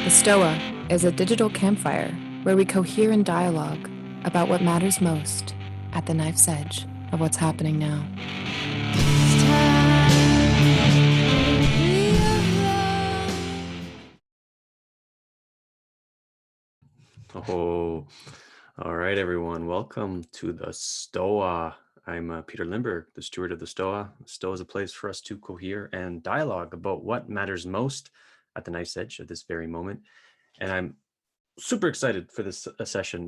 The Stoa is a digital campfire where we cohere in dialogue about what matters most at the knife's edge of what's happening now. Oh, all right, everyone. Welcome to the Stoa. I'm Peter Lindbergh, the steward of the Stoa. The Stoa is a place for us to cohere and dialogue about what matters most at the knife's edge of this very moment. And I'm super excited for this session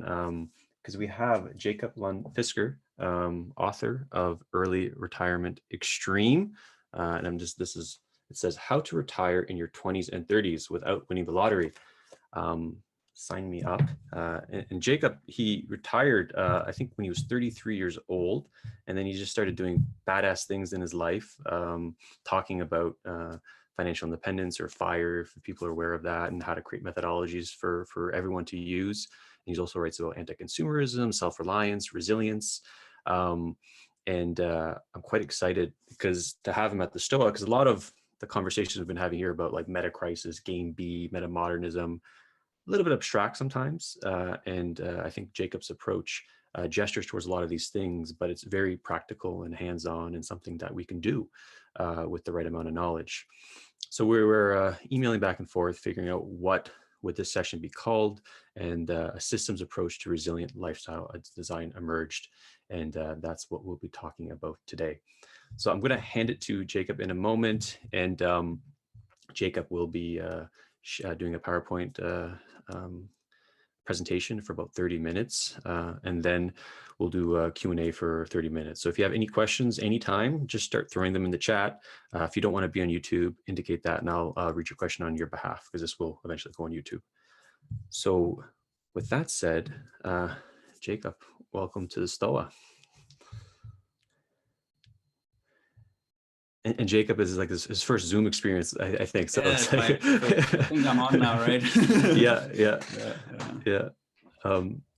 because we have Jacob Lund Fisker, author of Early Retirement Extreme. It says how to retire in your 20s and 30s without winning the lottery. Sign me up. And Jacob, he retired, I think when he was 33 years old, and then he just started doing badass things in his life, talking about financial independence or FIRE, if people are aware of that, and how to create methodologies for everyone to use. And he also writes about anti-consumerism, self-reliance, resilience. And I'm quite excited to have him at the Stoa, because a lot of the conversations we've been having here about like meta crisis, game B, meta modernism, a little bit abstract sometimes. And I think Jacob's approach gestures towards a lot of these things, but it's very practical and hands-on and something that we can do with the right amount of knowledge. So we're emailing back and forth, figuring out what would this session be called, and a systems approach to resilient lifestyle design emerged. And that's what we'll be talking about today. So I'm going to hand it to Jacob in a moment, and Jacob will be doing a PowerPoint presentation for about 30 minutes, and then we'll do a Q&A for 30 minutes. So if you have any questions anytime, just start throwing them in the chat. If you don't want to be on YouTube, indicate that, and I'll read your question on your behalf, because this will eventually go on YouTube. So with that said, Jacob, welcome to the Stoa. And Jacob is like his first Zoom experience, I think. So yeah, it's like, I think I'm on now, right? yeah.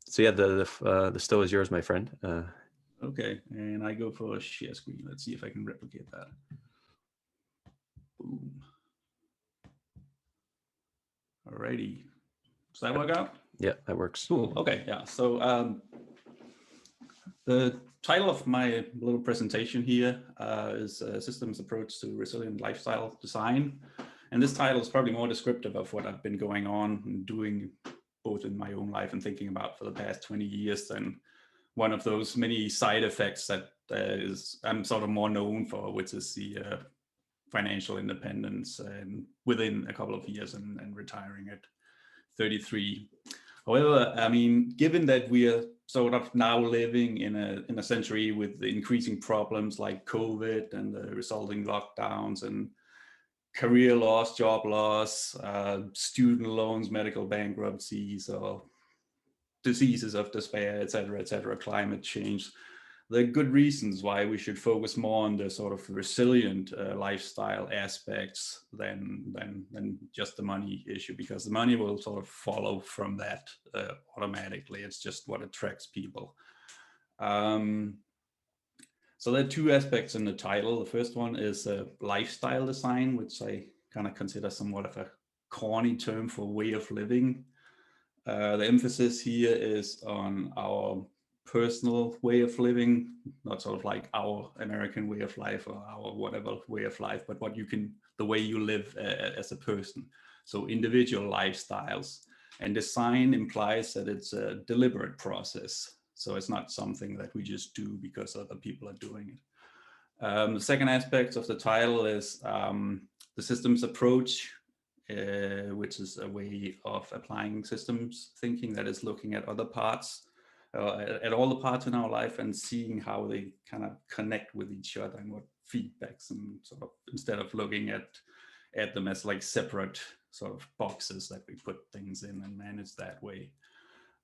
So yeah, the Stoa is yours, my friend. Okay, and I go for a share screen. Let's see if I can replicate that. Boom. Alrighty. Does that work out? Yeah, that works. Cool. Okay. Yeah. So the title of my little presentation here is Systems Approach to Resilient Lifestyle Design. And this title is probably more descriptive of what I've been going on and doing both in my own life and thinking about for the past 20 years than one of those many side effects that I'm sort of more known for, which is the financial independence and within a couple of years and retiring at 33. However, I mean, given that we are sort of now living in a century with the increasing problems like COVID and the resulting lockdowns and career loss, job loss, student loans, medical bankruptcies, or diseases of despair, et cetera, climate change. There are good reasons why we should focus more on the sort of resilient lifestyle aspects than just the money issue, because the money will sort of follow from that automatically. It's just what attracts people. So there are two aspects in the title. The first one is lifestyle design, which I kind of consider somewhat of a corny term for way of living. The emphasis here is on our personal way of living, not sort of like our American way of life or our whatever way of life, but the way you live as a person. So individual lifestyles. And design implies that it's a deliberate process. So it's not something that we just do because other people are doing it. The second aspect of the title is the systems approach, which is a way of applying systems thinking that is looking at other parts, at all the parts in our life and seeing how they kind of connect with each other and what feedbacks, and sort of instead of looking at them as like separate sort of boxes that we put things in and manage that way.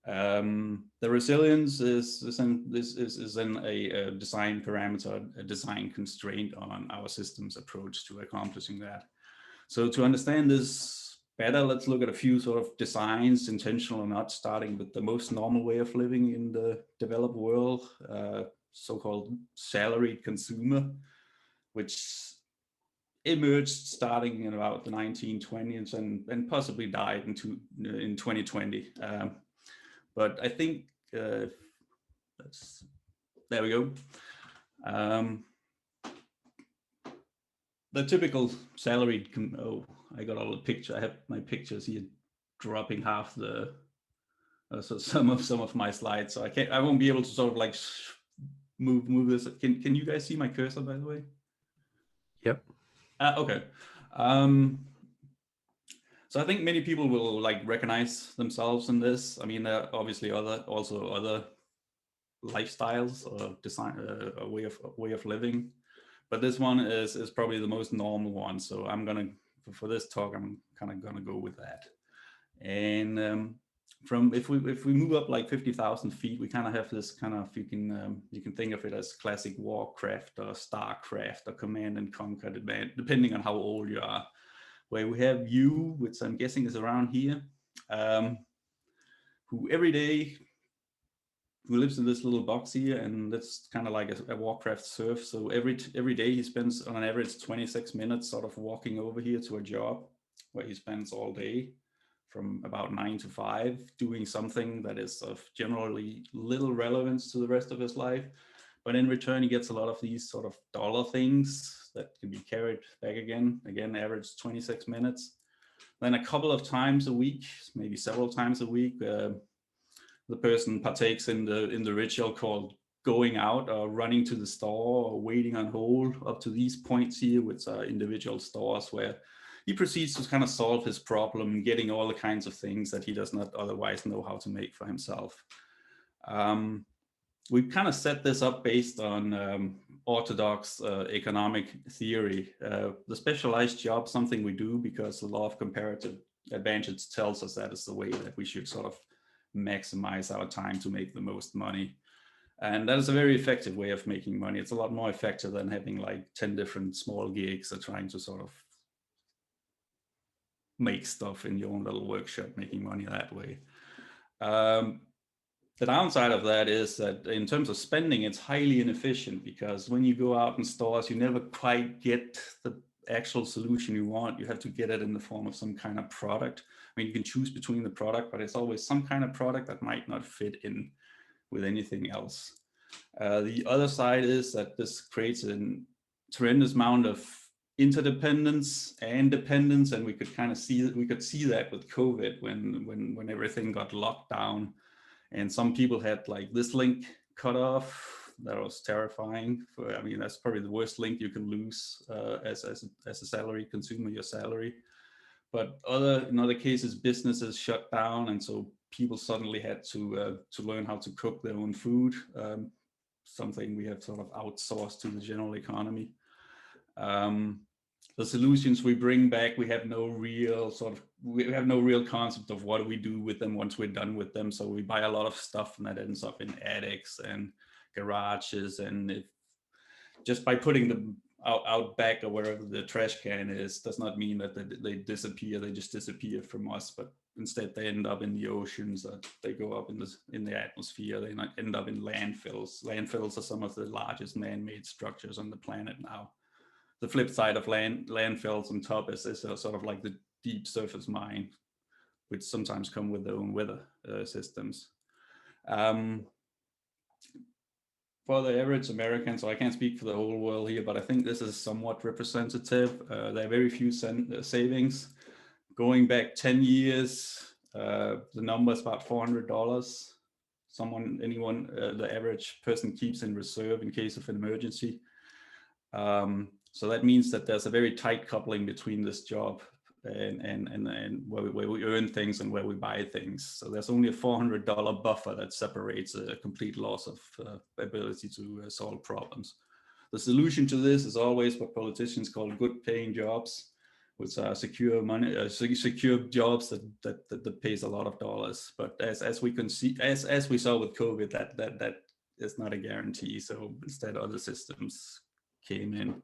The resilience is in a design parameter, a design constraint on our systems approach to accomplishing that. So to understand this better, let's look at a few sort of designs, intentional or not, starting with the most normal way of living in the developed world, so-called salaried consumer, which emerged starting in about the 1920s and possibly died in 2020. But I think there we go. The typical salaried, I got all the picture. I have my pictures here dropping half the, so some of my slides. So I won't be able to sort of like move this. Can you guys see my cursor, by the way? Yep. Okay. So I think many people will like recognize themselves in this. I mean, there are obviously also other lifestyles or design, a way of living, but this one is probably the most normal one. So I'm gonna, for this talk, I'm kind of gonna go with that. And from if we move up like 50,000 feet, we kind of have this kind of, you can think of it as classic Warcraft or Starcraft or Command and Conquer, depending on how old you are. Where we have you, which I'm guessing is around here, who every day, who lives in this little box here, and that's kind of like a Warcraft serf. So every day he spends on an average 26 minutes sort of walking over here to a job where he spends all day from about 9 to 5 doing something that is of generally little relevance to the rest of his life. But in return, he gets a lot of these sort of dollar things that can be carried back again, average 26 minutes. Then a couple of times a week, maybe several times a week, the person partakes in the ritual called going out or running to the store or waiting on hold up to these points here, which are individual stores where he proceeds to kind of solve his problem, getting all the kinds of things that he does not otherwise know how to make for himself. We kind of set this up based on orthodox economic theory. The specialized job, something we do because the law of comparative advantage tells us that is the way that we should sort of maximize our time to make the most money. And that is a very effective way of making money. It's a lot more effective than having like 10 different small gigs or trying to sort of make stuff in your own little workshop, making money that way. The downside of that is that in terms of spending, it's highly inefficient because when you go out in stores, you never quite get the actual solution you want. You have to get it in the form of some kind of product. I mean, you can choose between the product, but it's always some kind of product that might not fit in with anything else. The other side is that this creates a tremendous amount of interdependence and dependence, and we could kind of see that with COVID when everything got locked down. And some people had like this link cut off. That was terrifying. I mean, that's probably the worst link you can lose as a salary consumer, your salary. But in other cases, businesses shut down, and so people suddenly had to learn how to cook their own food. Something we have sort of outsourced to the general economy. The solutions we bring back, we have no real concept of what do we do with them once we're done with them. So we buy a lot of stuff and that ends up in attics and garages, and just by putting them out back or wherever the trash can is does not mean that they disappear. They just disappear from us, but instead they end up in the oceans. They go up in the atmosphere. They end up in landfills. Landfills are some of the largest man-made structures on the planet now. The flip side of landfills on top is sort of like the deep surface mine, which sometimes come with their own weather systems. For the average American, so I can't speak for the whole world here, but I think this is somewhat representative. There are very few savings. Going back 10 years, the number is about $400. The average person keeps in reserve in case of an emergency. So that means that there's a very tight coupling between this job and where we earn things and where we buy things. So there's only a $400 buffer that separates a complete loss of ability to solve problems. The solution to this is always what politicians call good paying jobs, which are secure jobs that pays a lot of dollars. But as we can see, as we saw with COVID, that is not a guarantee. So instead, other systems came in.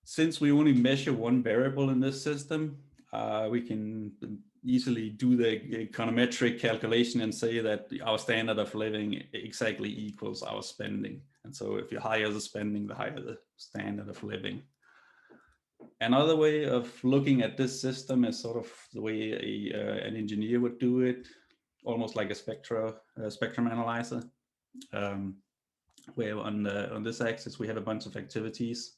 Since we only measure one variable in this system, we can easily do the econometric calculation and say that our standard of living exactly equals our spending. And so if you higher the spending, the higher the standard of living. Another way of looking at this system is sort of the way an engineer would do it, almost like a spectrum analyzer, where on this axis we have a bunch of activities,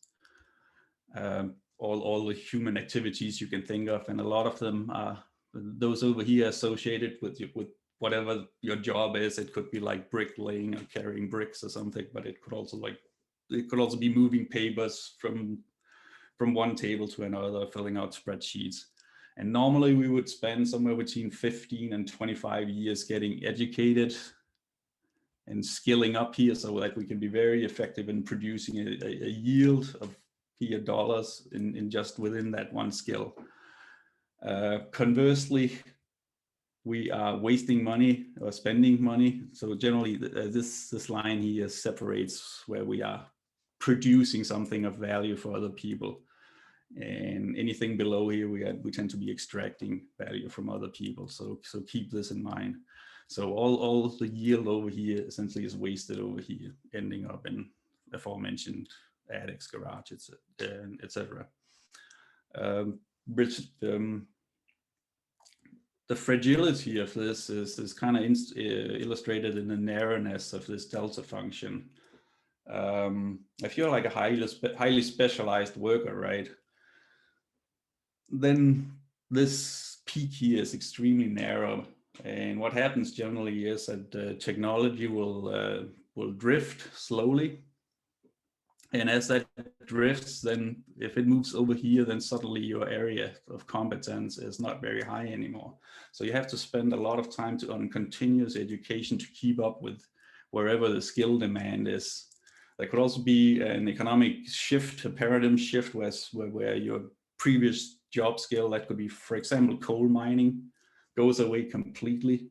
all the human activities you can think of, and a lot of them are those over here associated with whatever your job is. It could be like bricklaying or carrying bricks or something, but it could also be moving papers from one table to another, filling out spreadsheets. And normally we would spend somewhere between 15 and 25 years getting educated and skilling up here so that we can be very effective in producing a yield of here dollars in just within that one skill. Conversely, we are wasting money or spending money. So generally this line here separates where we are producing something of value for other people. And anything below here, we tend to be extracting value from other people. So keep this in mind. So all the yield over here essentially is wasted over here, ending up in aforementioned attics, garages, etc. The fragility of this is kind of illustrated in the narrowness of this delta function. If you're like a highly specialized worker, right, then this peak here is extremely narrow. And what happens generally is that technology will drift slowly. And as that drifts, then if it moves over here, then suddenly your area of competence is not very high anymore. So you have to spend a lot of time on continuous education to keep up with wherever the skill demand is. There could also be an economic shift, a paradigm shift, where your previous job skill, that could be, for example, coal mining, goes away completely.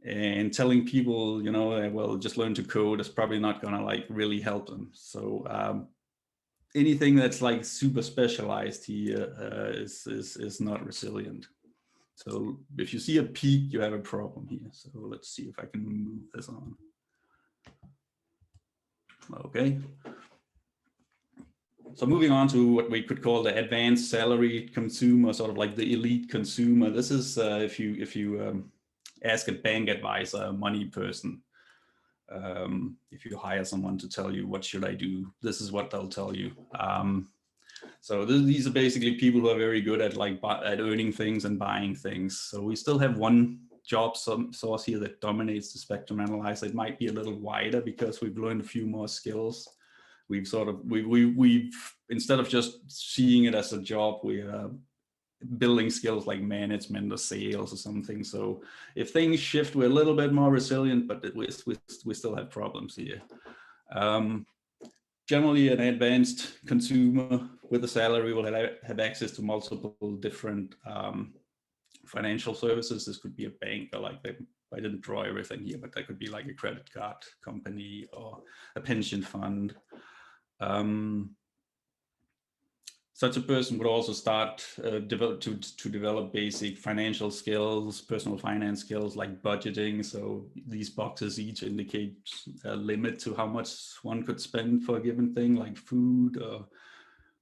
And telling people, you know, well, just learn to code is probably not gonna like really help them. So anything that's like super specialized here is not resilient. So if you see a peak, you have a problem here. So let's see if I can move this on. Okay. So moving on to what we could call the advanced salaried consumer, sort of like the elite consumer. This is if you ask a bank advisor, a money person, if you hire someone to tell you what should I do, this is what they'll tell you. So these are basically people who are very good at at earning things and buying things. So we still have one job source here that dominates the spectrum analyzer. It might be a little wider because we've learned a few more skills. We've instead of just seeing it as a job, we are building skills like management or sales or something. So if things shift, we're a little bit more resilient, but we still have problems here. Generally, an advanced consumer with a salary will have access to multiple different financial services. This could be a bank, or I didn't draw everything here, but that could be like a credit card company or a pension fund. Such a person would also start to develop basic financial skills, personal finance skills like budgeting. So these boxes each indicate a limit to how much one could spend for a given thing, like food or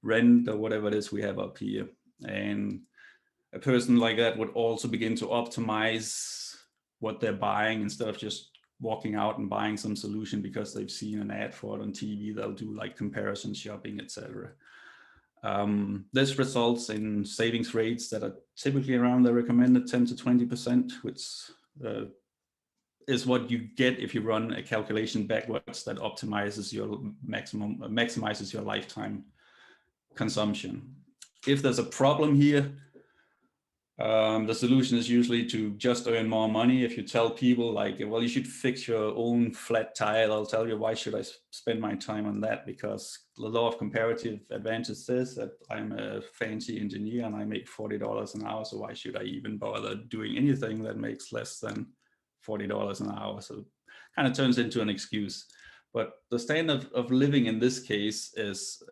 rent or whatever it is we have up here. And a person like that would also begin to optimize what they're buying instead of just walking out and buying some solution because they've seen an ad for it on TV. They'll do like comparison shopping, etc. This results in savings rates that are typically around the recommended 10 to 20%, which is what you get if you run a calculation backwards that optimizes your maximizes your lifetime consumption. If there's a problem here, the solution is usually to just earn more money. If you tell people like, well, you should fix your own flat tire, they'll tell you, why should I spend my time on that? Because the law of comparative advantage says that I'm a fancy engineer and I make $40 an hour. So why should I even bother doing anything that makes less than $40 an hour? So it kind of turns into an excuse. But the standard of living in this case is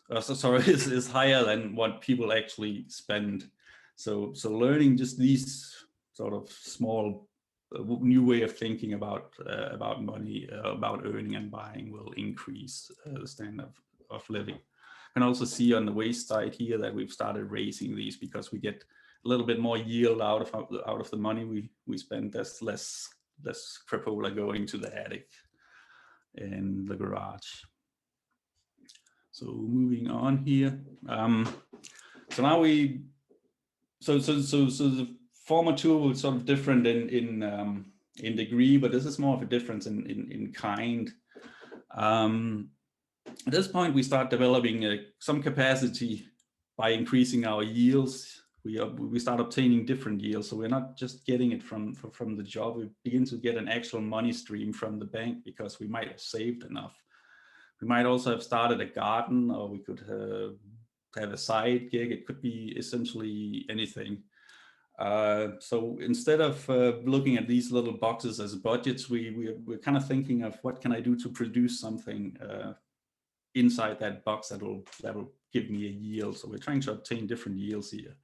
is higher than what people actually spend. So learning just these sort of small new way of thinking about money, about earning and buying will increase the standard of living. You can also see on the waste side here that we've started raising these because we get a little bit more yield out of the money we spend. There's less crapola going to the attic in the garage. So moving on here. So now the former tool was sort of different in degree, but this is more of a difference in kind. At this point, we start developing some capacity by increasing our yields. We start obtaining different yields, so we're not just getting it from the job. We begin to get an actual money stream from the bank because we might have saved enough. We might also have started a garden, or we could have a side gig. It could be essentially anything. So instead of looking at these little boxes as budgets, we're kind of thinking of what can I do to produce something inside that box that'll give me a yield. So we're trying to obtain different yields here.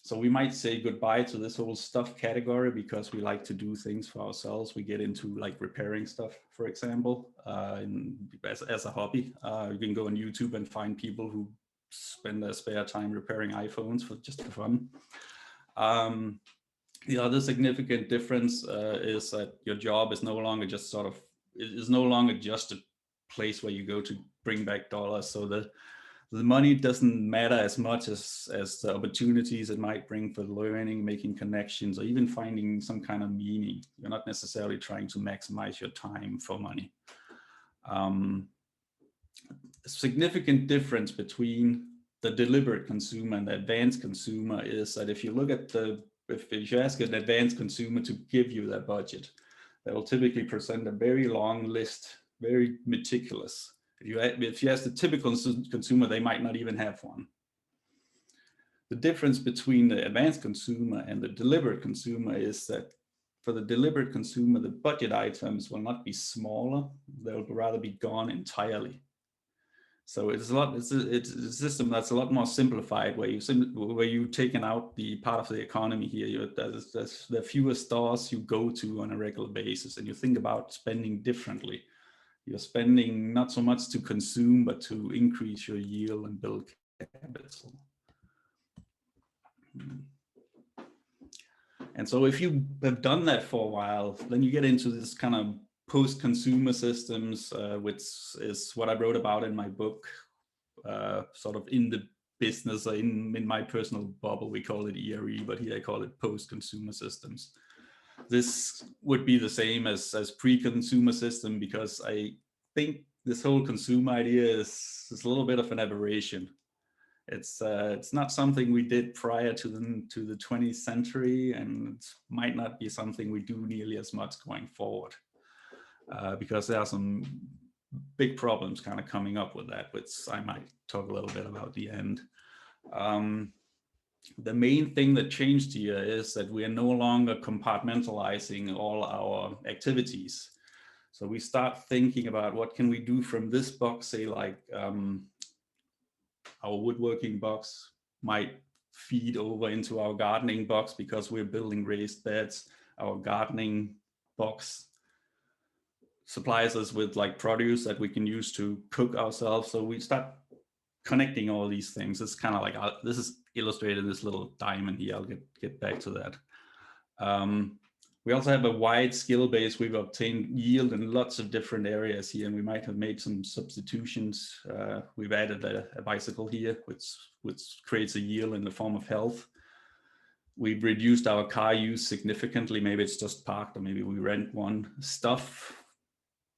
So we might say goodbye to this whole stuff category because we like to do things for ourselves. We get into like repairing stuff, for example, as a hobby. You can go on YouTube and find people who spend their spare time repairing iPhones just for fun. The other significant difference is that your job is no longer just a place where you go to bring back dollars. So the money doesn't matter as much as the opportunities it might bring for learning, making connections, or even finding some kind of meaning. You're not necessarily trying to maximize your time for money. A significant difference between the deliberate consumer and the advanced consumer is that if you look at if you ask an advanced consumer to give you that budget, they will typically present a very long list, very meticulous. If you ask the typical consumer, they might not even have one. The difference between the advanced consumer and the deliberate consumer is that for the deliberate consumer, the budget items will not be smaller, they'll rather be gone entirely. So it's a system that's a lot more simplified, where you've taken out the part of the economy here. There's the fewer stores you go to on a regular basis, and you think about spending differently. You're spending not so much to consume, but to increase your yield and build capital. And so if you have done that for a while, then you get into this kind of post-consumer systems, which is what I wrote about in my book, sort of in the business, in my personal bubble, we call it ERE, but here I call it post-consumer systems. This would be the same as pre-consumer system, because I think this whole consumer idea is a little bit of an aberration. It's not something we did prior to the 20th century, and it might not be something we do nearly as much going forward, because there are some big problems kind of coming up with that, which I might talk a little bit about at the end. The main thing that changed here is that we are no longer compartmentalizing all our activities. So we start thinking about what can we do from this box, say like our woodworking box might feed over into our gardening box because we're building raised beds. Our gardening box supplies us with like produce that we can use to cook ourselves. So we start connecting all these things. It's kind of like, this is illustrated in this little diamond here. I'll get back to that. We also have a wide skill base. We've obtained yield in lots of different areas here, and we might have made some substitutions. We've added a bicycle here, which creates a yield in the form of health. We've reduced our car use significantly. Maybe it's just parked, or maybe we rent one. Stuff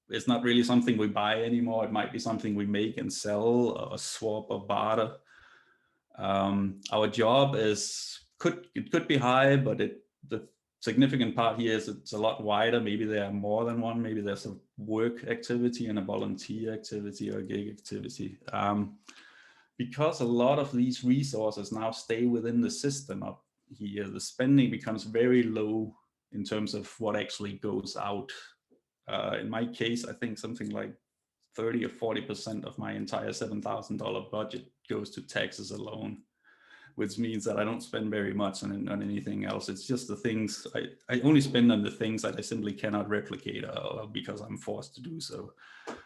is not really something we buy anymore. It might be something we make and sell, or swap or barter. Our job could be high, but the significant part here is it's a lot wider. Maybe there are more than one. Maybe there's a work activity and a volunteer activity or a gig activity. Because a lot of these resources now stay within the system up here, the spending becomes very low in terms of what actually goes out In my case, I think something like 30 or 40% of my entire $7,000 budget goes to taxes alone, which means that I don't spend very much on anything else. It's just the things I only spend on the things that I simply cannot replicate because I'm forced to do so.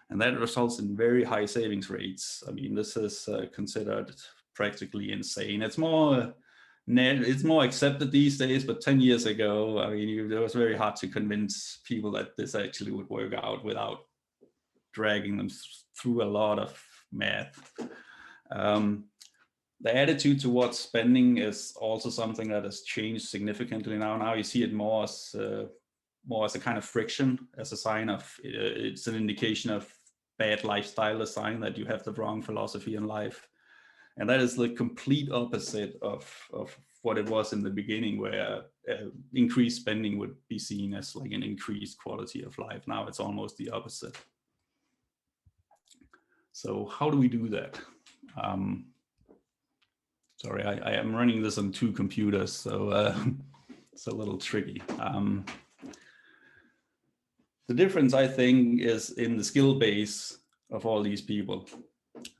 And that results in very high savings rates. I mean, this is considered practically insane. It's more accepted these days, but 10 years ago, I mean, it was very hard to convince people that this actually would work out without dragging them through a lot of math. The attitude towards spending is also something that has changed significantly now. Now you see it more as a kind of friction, as a sign of, it's an indication of bad lifestyle design, that you have the wrong philosophy in life. And that is the complete opposite of what it was in the beginning, where increased spending would be seen as like an increased quality of life. Now it's almost the opposite. So how do we do that? Sorry, I am running this on 2 computers, so it's a little tricky. The difference, I think, is in the skill base of all these people.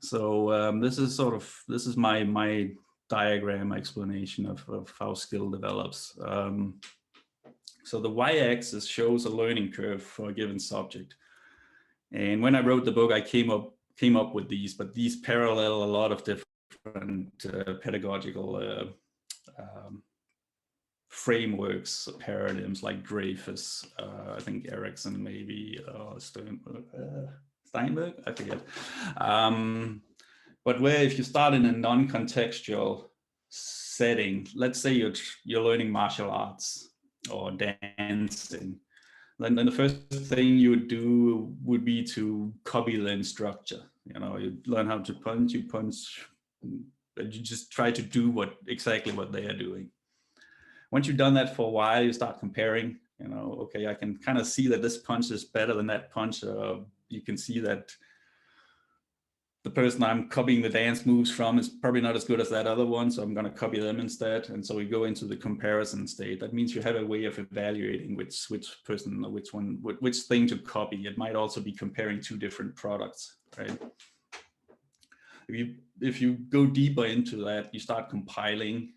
So this is my diagram explanation of how skill develops. So the y-axis shows a learning curve for a given subject. And when I wrote the book, I came up with these, but these parallel a lot of different pedagogical frameworks, paradigms like Dreyfus, I think Erickson, maybe Steinberg, I forget. But where if you start in a non-contextual setting, let's say you're learning martial arts or dancing, then the first thing you would do would be to copy the instructor. You know, you learn how to punch, you punch, but you just try to do exactly what they are doing. Once you've done that for a while, you start comparing, you know, okay, I can kind of see that this punch is better than that punch. You can see that the person I'm copying the dance moves from is probably not as good as that other one, so I'm going to copy them instead. And so we go into the comparison state. That means you have a way of evaluating which person, which thing to copy. It might also be comparing 2 different products, right? If you go deeper into that, you start compiling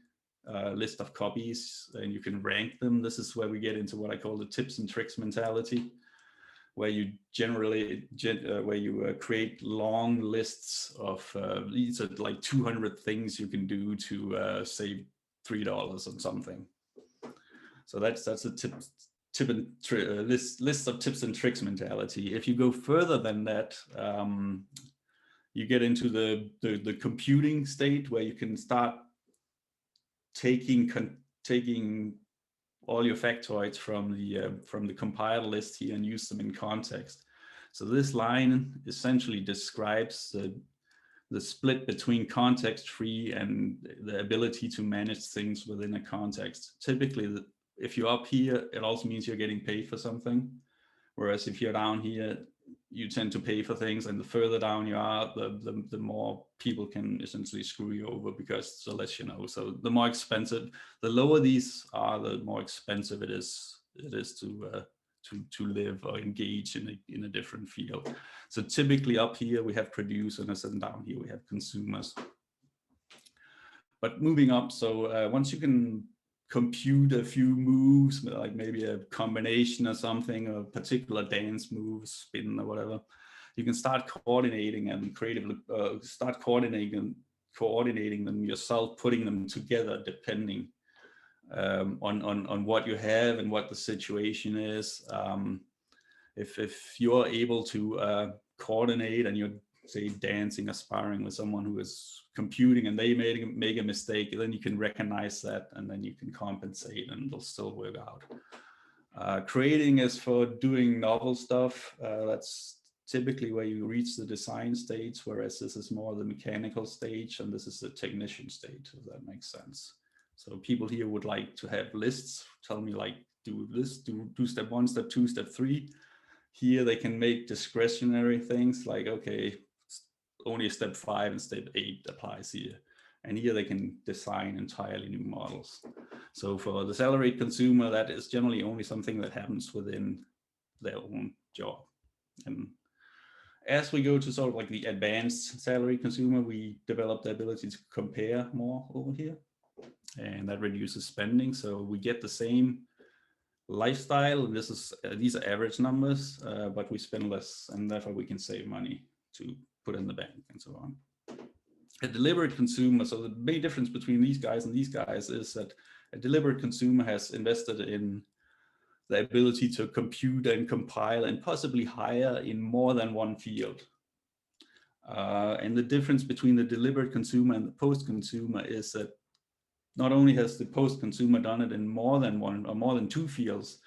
a list of copies and you can rank them. This is where we get into what I call the tips and tricks mentality, where you create long lists of these are like 200 things you can do to save $3 on something. So that's a list of tips and tricks mentality. If you go further than that, you get into the computing state, where you can start taking all your factoids from the compiled list here and use them in context. So this line essentially describes the split between context-free and the ability to manage things within a context. Typically, if you're up here, it also means you're getting paid for something. Whereas if you're down here, you tend to pay for things, and the further down you are, the more people can essentially screw you over, because the less you know. So the more expensive, the lower these are, the more expensive it is to live or engage in a different field. So typically up here we have producers, and down here we have consumers. But moving up, so once you can compute a few moves, like maybe a combination or something, or particular dance moves, spin or whatever, you can start coordinating and creatively coordinating them yourself, putting them together depending on what you have and what the situation is. If you're able to coordinate and you're, say, dancing or sparring with someone who is computing and they make a mistake, then you can recognize that and then you can compensate and it'll still work out. Creating is for doing novel stuff. That's typically where you reach the design stage, whereas this is more the mechanical stage and this is the technician stage, if that makes sense. So people here would like to have lists, tell me like, do this, do step 1, step 2, step 3. Here they can make discretionary things like, okay, only step 5 and step 8 applies here. And here they can design entirely new models. So for the salaried consumer, that is generally only something that happens within their own job. And as we go to sort of like the advanced salary consumer, we develop the ability to compare more over here, and that reduces spending. So we get the same lifestyle. These are average numbers, but we spend less, and therefore we can save money to put in the bank and so on. A deliberate consumer, so the big difference between these guys and these guys is that a deliberate consumer has invested in the ability to compute and compile and possibly hire in more than one field. And the difference between the deliberate consumer and the post-consumer is that not only has the post-consumer done it in more than one or more than two fields,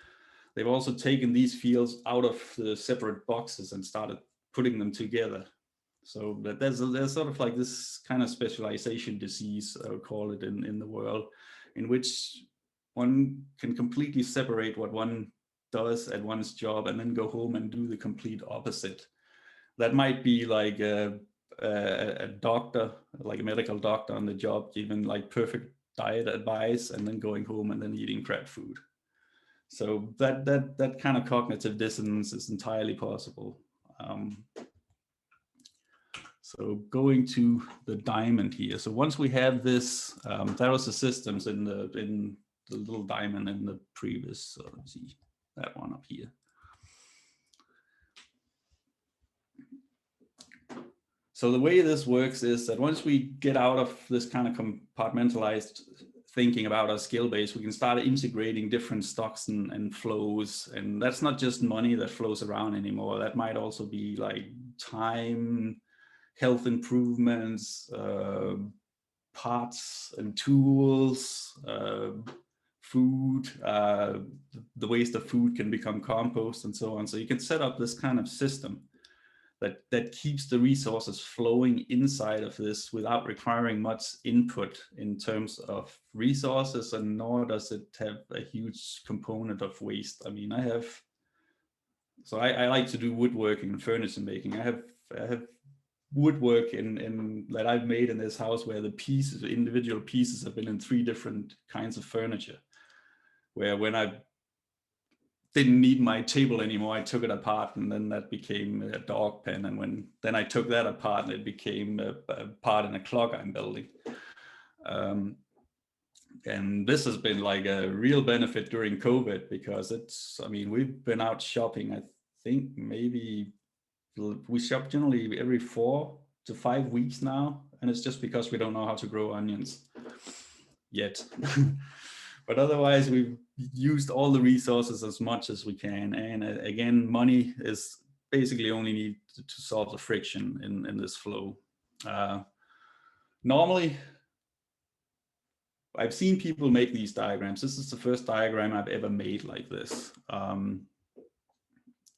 they've also taken these fields out of the separate boxes and started putting them together. So that there's sort of like this kind of specialization disease, I would call it, in the world, in which one can completely separate what one does at one's job and then go home and do the complete opposite. That might be like a doctor, like a medical doctor on the job, giving like perfect diet advice and then going home and then eating crap food. So that kind of cognitive dissonance is entirely possible. So going to the diamond here. So once we have this, that was the systems in the little diamond in the previous. So let's see that one up here. So the way this works is that once we get out of this kind of compartmentalized thinking about our skill base, we can start integrating different stocks and flows. And that's not just money that flows around anymore. That might also be like time, health improvements, parts and tools, food, the ways the food can become compost and so on. So you can set up this kind of system that keeps the resources flowing inside of this without requiring much input in terms of resources, and nor does it have a huge component of waste. I mean, I like to do woodworking and furniture making. I have woodwork in that I've made in this house where the individual pieces have been in 3 different kinds of furniture, where when I didn't need my table anymore, I took it apart, and then that became a dog pen. And then I took that apart, and it became a part in a clock I'm building. And this has been like a real benefit during COVID, because we've been out shopping. I think maybe we shop generally every 4 to 5 weeks now. And it's just because we don't know how to grow onions yet. But otherwise, we've used all the resources as much as we can. And again, money is basically only needed to solve the friction in this flow. Normally, I've seen people make these diagrams. This is the first diagram I've ever made like this.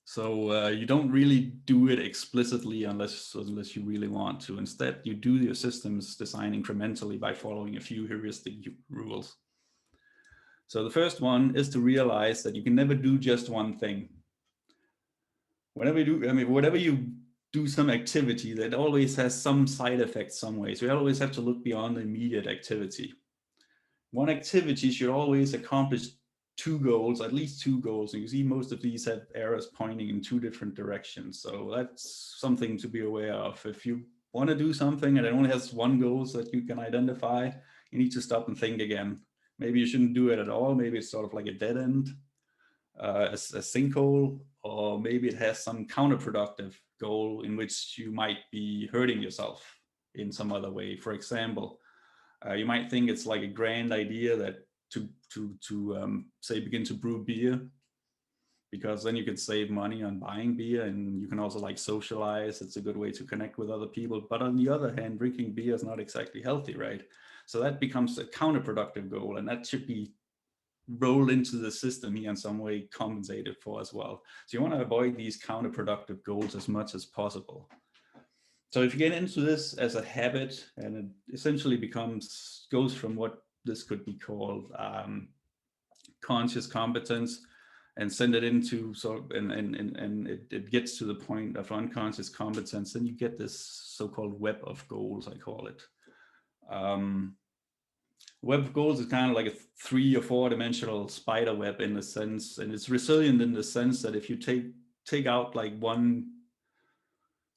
So you don't really do it explicitly unless you really want to. Instead, you do your systems design incrementally by following a few heuristic rules. So the first one is to realize that you can never do just one thing. Whenever you do some activity, that always has some side effect some way. So you always have to look beyond the immediate activity. One activity should always accomplish 2 goals, at least 2 goals. And you see most of these have arrows pointing in 2 different directions. So that's something to be aware of. If you want to do something and it only has 1 goal that you can identify, you need to stop and think again. Maybe you shouldn't do it at all. Maybe it's sort of like a dead end, a sinkhole, or maybe it has some counterproductive goal in which you might be hurting yourself in some other way. For example, you might think it's like a grand idea that to say begin to brew beer, because then you can save money on buying beer, and you can also like socialize. It's a good way to connect with other people. But on the other hand, drinking beer is not exactly healthy, right? So that becomes a counterproductive goal, and that should be rolled into the system here in some way, compensated for as well. So you want to avoid these counterproductive goals as much as possible. So if you get into this as a habit, and it essentially goes from what this could be called conscious competence, and send it into and it gets to the point of unconscious competence, then you get this so-called web of goals, I call it. Web of goals is kind of like a 3 or 4 dimensional spider web in the sense, and it's resilient in the sense that if you take take out like one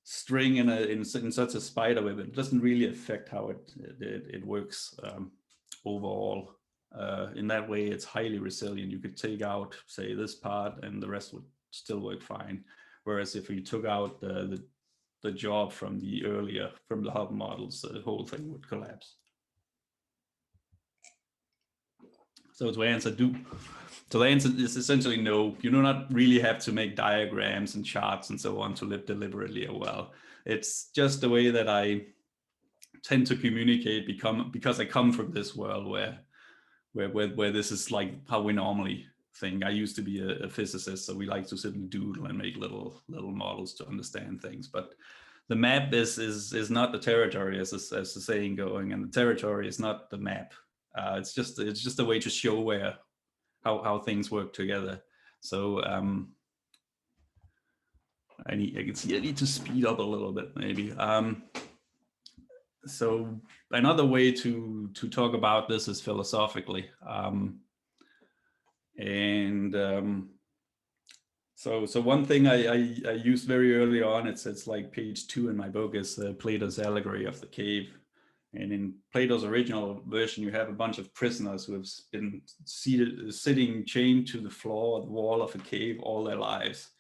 string in such a spider web, it doesn't really affect how it works overall. In that way, it's highly resilient. You could take out, say, this part, and the rest would still work fine. Whereas if you took out the job from the hub models, the whole thing would collapse. So the answer is essentially no. You do not really have to make diagrams and charts and so on to live deliberately well. It's just the way that I tend to communicate because I come from this world where this is like how we normally think. I used to be a physicist, so we like to sit and doodle and make little models to understand things. But the map is not the territory, as the saying going, and the territory is not the map. It's just a way to show how things work together. So I need to speed up a little bit maybe. So another way to talk about this is philosophically, so one thing I used very early on, it's like page 2 in my book, is Plato's allegory of the cave. And in Plato's original version, you have a bunch of prisoners who have been sitting chained to the floor or the wall of a cave all their lives.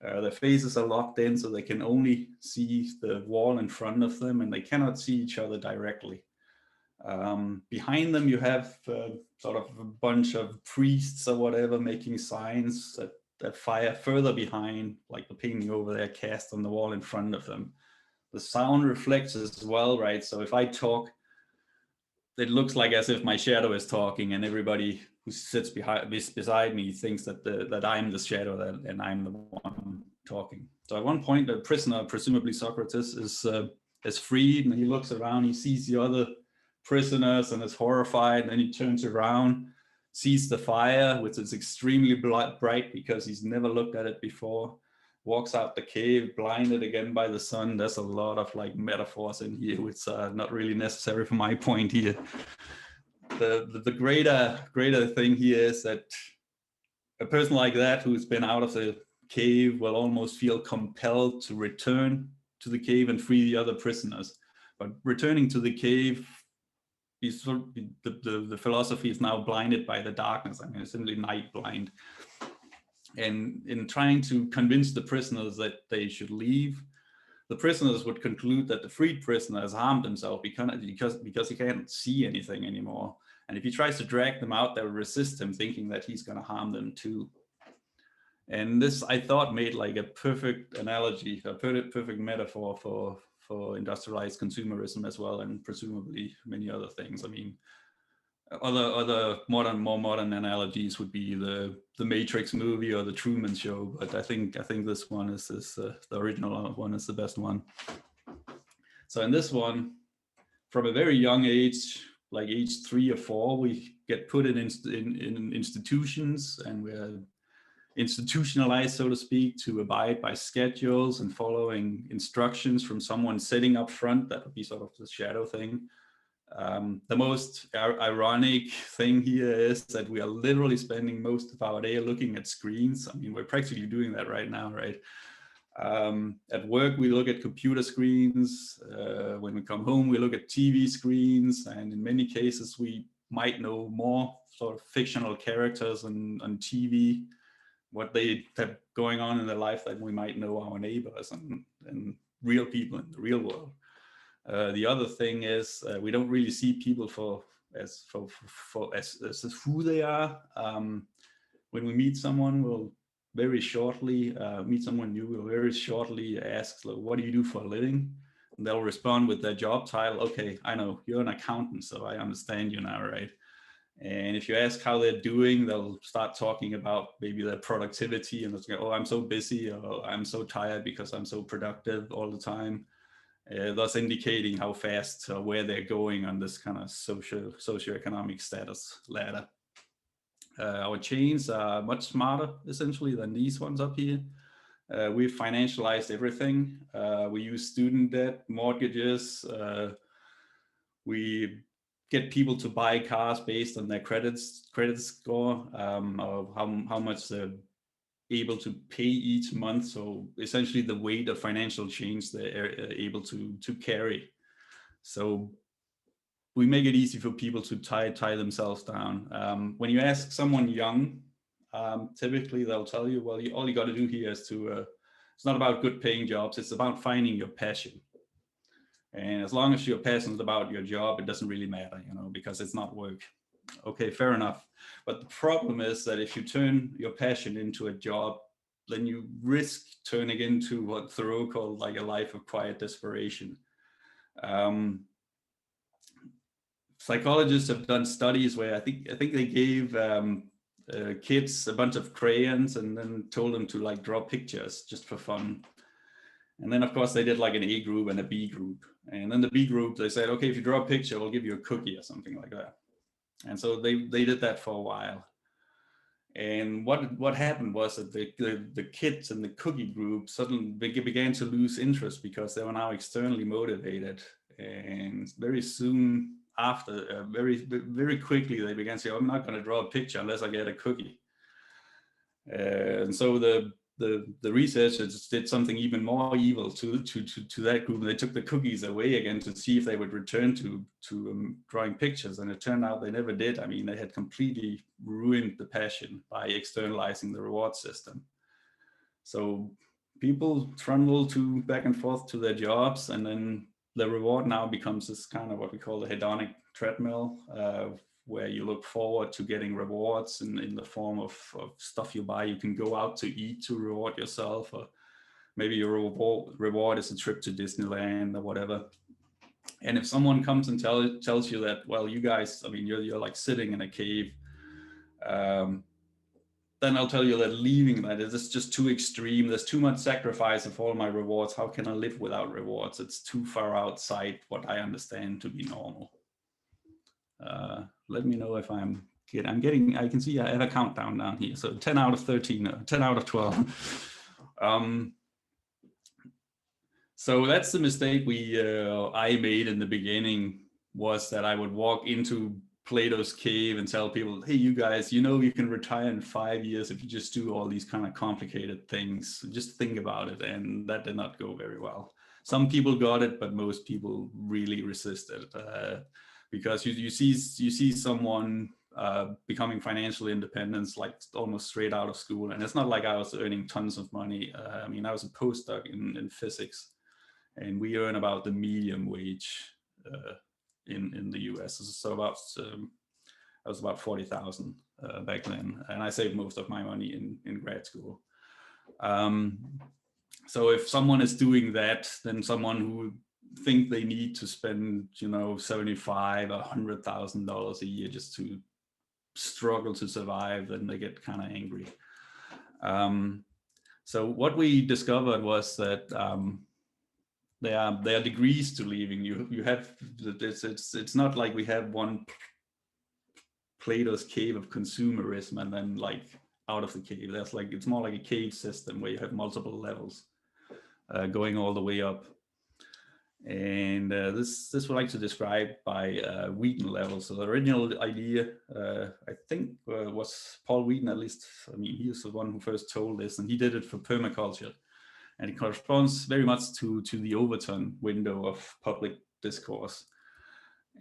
Their faces are locked in, so they can only see the wall in front of them, and they cannot see each other directly. Behind them, you have sort of a bunch of priests or whatever making signs that fire further behind, like the painting over there cast on the wall in front of them. The sound reflects as well, right? So if I talk, it looks like as if my shadow is talking, and everybody who sits beside me thinks that I'm the shadow and I'm the one talking. So at one point, the prisoner, presumably Socrates, is freed, and he looks around, he sees the other prisoners and is horrified, and then he turns around, sees the fire, which is extremely bright because he's never looked at it before, walks out the cave, blinded again by the sun. There's a lot of like metaphors in here, which are not really necessary for my point here. The greater thing here is that a person like that who's been out of the cave will almost feel compelled to return to the cave and free the other prisoners. But returning to the cave, the philosophy is now blinded by the darkness. I mean, it's simply night blind. And in trying to convince the prisoners that they should leave, the prisoners would conclude that the freed prisoner has harmed himself because he can't see anything anymore. And if he tries to drag them out, they will resist him, thinking that he's going to harm them too. And this, I thought, made like a perfect analogy, a perfect metaphor for industrialized consumerism as well, and presumably many other things. I mean, other more modern analogies would be the Matrix movie or the Truman Show, but I think this one is the original one is the best one. So in this one, from a very young age, like age 3 or 4, we get put in institutions, and we're institutionalized, so to speak, to abide by schedules and following instructions from someone sitting up front. That would be sort of the shadow thing. The most ironic thing here is that we are literally spending most of our day looking at screens. I mean, we're practically doing that right now, right? At work, we look at computer screens. When we come home, we look at TV screens. And in many cases, we might know more sort of fictional characters on TV, what they have going on in their life, than we might know our neighbors and real people in the real world. The other thing is we don't really see people as who they are. When we meet someone, we'll very shortly meet someone new. We'll very shortly ask, "What do you do for a living?" And they'll respond with their job title. "Okay, I know you're an accountant, so I understand you now, right?" And if you ask how they're doing, they'll start talking about maybe their productivity, and they'll go, "Oh, I'm so busy," or "I'm so tired because I'm so productive all the time." Thus indicating how fast or where they're going on this kind of socioeconomic status ladder. Our chains are much smarter, essentially, than these ones up here. We've financialized everything. We use student debt, mortgages. We get people to buy cars based on their credit score, or how much the able to pay each month. So essentially the weight of financial change they're able to carry. So we make it easy for people to tie themselves down. When you ask someone young, typically they'll tell you, well, all you got to do here is to, it's not about good paying jobs, it's about finding your passion. And as long as you're passionate about your job, it doesn't really matter, because it's not work. Okay, fair enough. But the problem is that if you turn your passion into a job, then you risk turning into what Thoreau called like a life of quiet desperation. Psychologists have done studies where I think they gave kids a bunch of crayons and then told them to like draw pictures just for fun. And then of course they did like an A group and a B group. And then the B group, they said, okay, if you draw a picture, we'll give you a cookie or something like that. And so they did that for a while. And what happened was that the kids in the cookie group suddenly began to lose interest because they were now externally motivated. And very soon after, very quickly, they began to say, I'm not going to draw a picture unless I get a cookie. And so the researchers did something even more evil to that group. They took the cookies away again to see if they would return to drawing pictures, and it turned out they never did. I mean, they had completely ruined the passion by externalizing the reward system. So people trundle back and forth to their jobs, and then the reward now becomes this kind of what we call the hedonic treadmill, where you look forward to getting rewards in the form of stuff you buy. You can go out to eat to reward yourself, or maybe your reward is a trip to Disneyland or whatever. And if someone comes and tells you that, well, you guys, I mean, you're like sitting in a cave, then I'll tell you that leaving that is just too extreme. There's too much sacrifice of all my rewards. How can I live without rewards? It's too far outside what I understand to be normal. Let me know if I can see I have a countdown down here. So 10 out of 13, 10 out of 12. So that's the mistake I made in the beginning, was that I would walk into Plato's cave and tell people, hey, you guys, you can retire in 5 years if you just do all these kind of complicated things. Just think about it. And that did not go very well. Some people got it, but most people really resisted, because you see someone becoming financially independent, like almost straight out of school. And it's not like I was earning tons of money. I mean, I was a postdoc in physics, and we earn about the medium wage in the US. So I was about 40,000 back then, and I saved most of my money in grad school. So if someone is doing that, then someone who think they need to spend, $75,000 or $100,000 a year just to struggle to survive, then they get kind of angry. So what we discovered was that there are degrees to leaving. You have it's not like we have one Plato's cave of consumerism and then like out of the cave. It's more like a cave system where you have multiple levels going all the way up. And this we like to describe by Wheaton level. So the original idea, I think, was Paul Wheaton, at least. I mean, he was the one who first told this, and he did it for permaculture. And it corresponds very much to the Overton window of public discourse.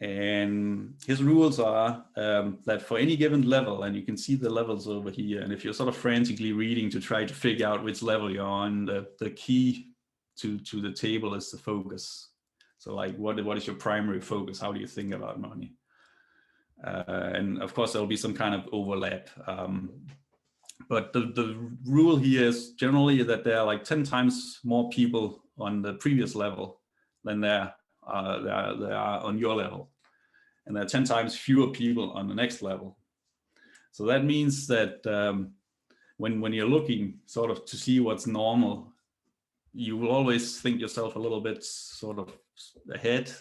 And his rules are that for any given level, and you can see the levels over here, and if you're sort of frantically reading to try to figure out which level you're on, the key to the table is the focus. So like, what is your primary focus? How do you think about money? And of course, there'll be some kind of overlap. But the rule here is generally that there are like 10 times more people on the previous level than there are on your level. And there are 10 times fewer people on the next level. So that means that when you're looking sort of to see what's normal, you will always think yourself a little bit sort of ahead.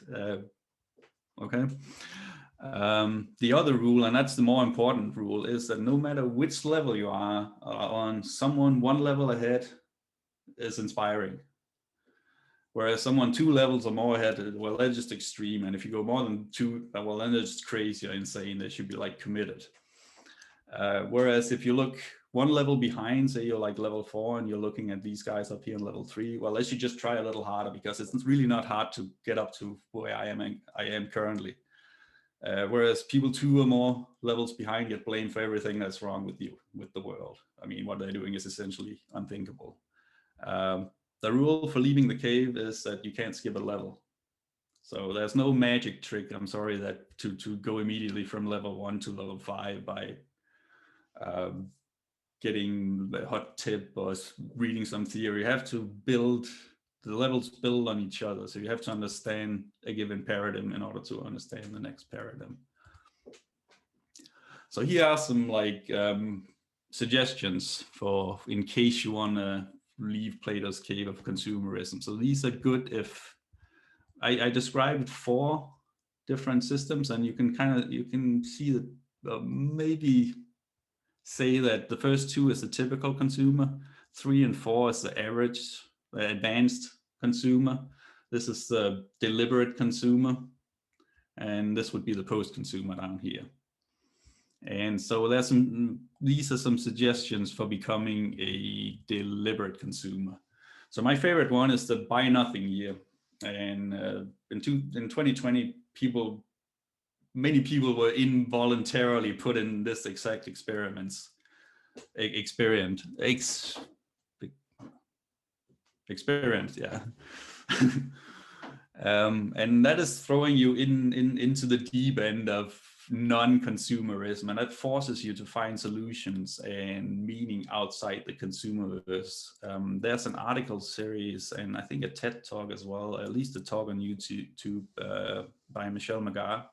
Okay. The other rule, and that's the more important rule, is that no matter which level you are on, someone one level ahead is inspiring. Whereas someone 2 levels or more ahead, well, they're just extreme. And if you go more than 2, well, then they're just crazy or insane. They should be like committed. Whereas if you look one level behind, say you're like level 4 and you're looking at these guys up here in level 3, well, let's you just try a little harder, because it's really not hard to get up to where I am currently. Whereas people 2 or more levels behind get blamed for everything that's wrong with the world. I mean, what they're doing is essentially unthinkable. The rule for leaving the cave is that you can't skip a level. So there's no magic trick, I'm sorry, that to go immediately from level 1 to level 5 by getting the hot tip or reading some theory. You have to build, the levels build on each other. So you have to understand a given paradigm in order to understand the next paradigm. So here are some like suggestions for in case you want to leave Plato's cave of consumerism. So these are good if I described 4 different systems, and you can see that maybe say that the first 2 is the typical consumer, 3 and 4 is the average, the advanced consumer. This is the deliberate consumer, and this would be the post-consumer down here. And so these are some suggestions for becoming a deliberate consumer. So my favorite one is the buy nothing year. And in 2020, many people were involuntarily put in this exact experiment, yeah. And that is throwing you into the deep end of non-consumerism, and that forces you to find solutions and meaning outside the consumerverse. There's an article series and I think a TED talk as well, at least a talk on YouTube by Michelle McGarr,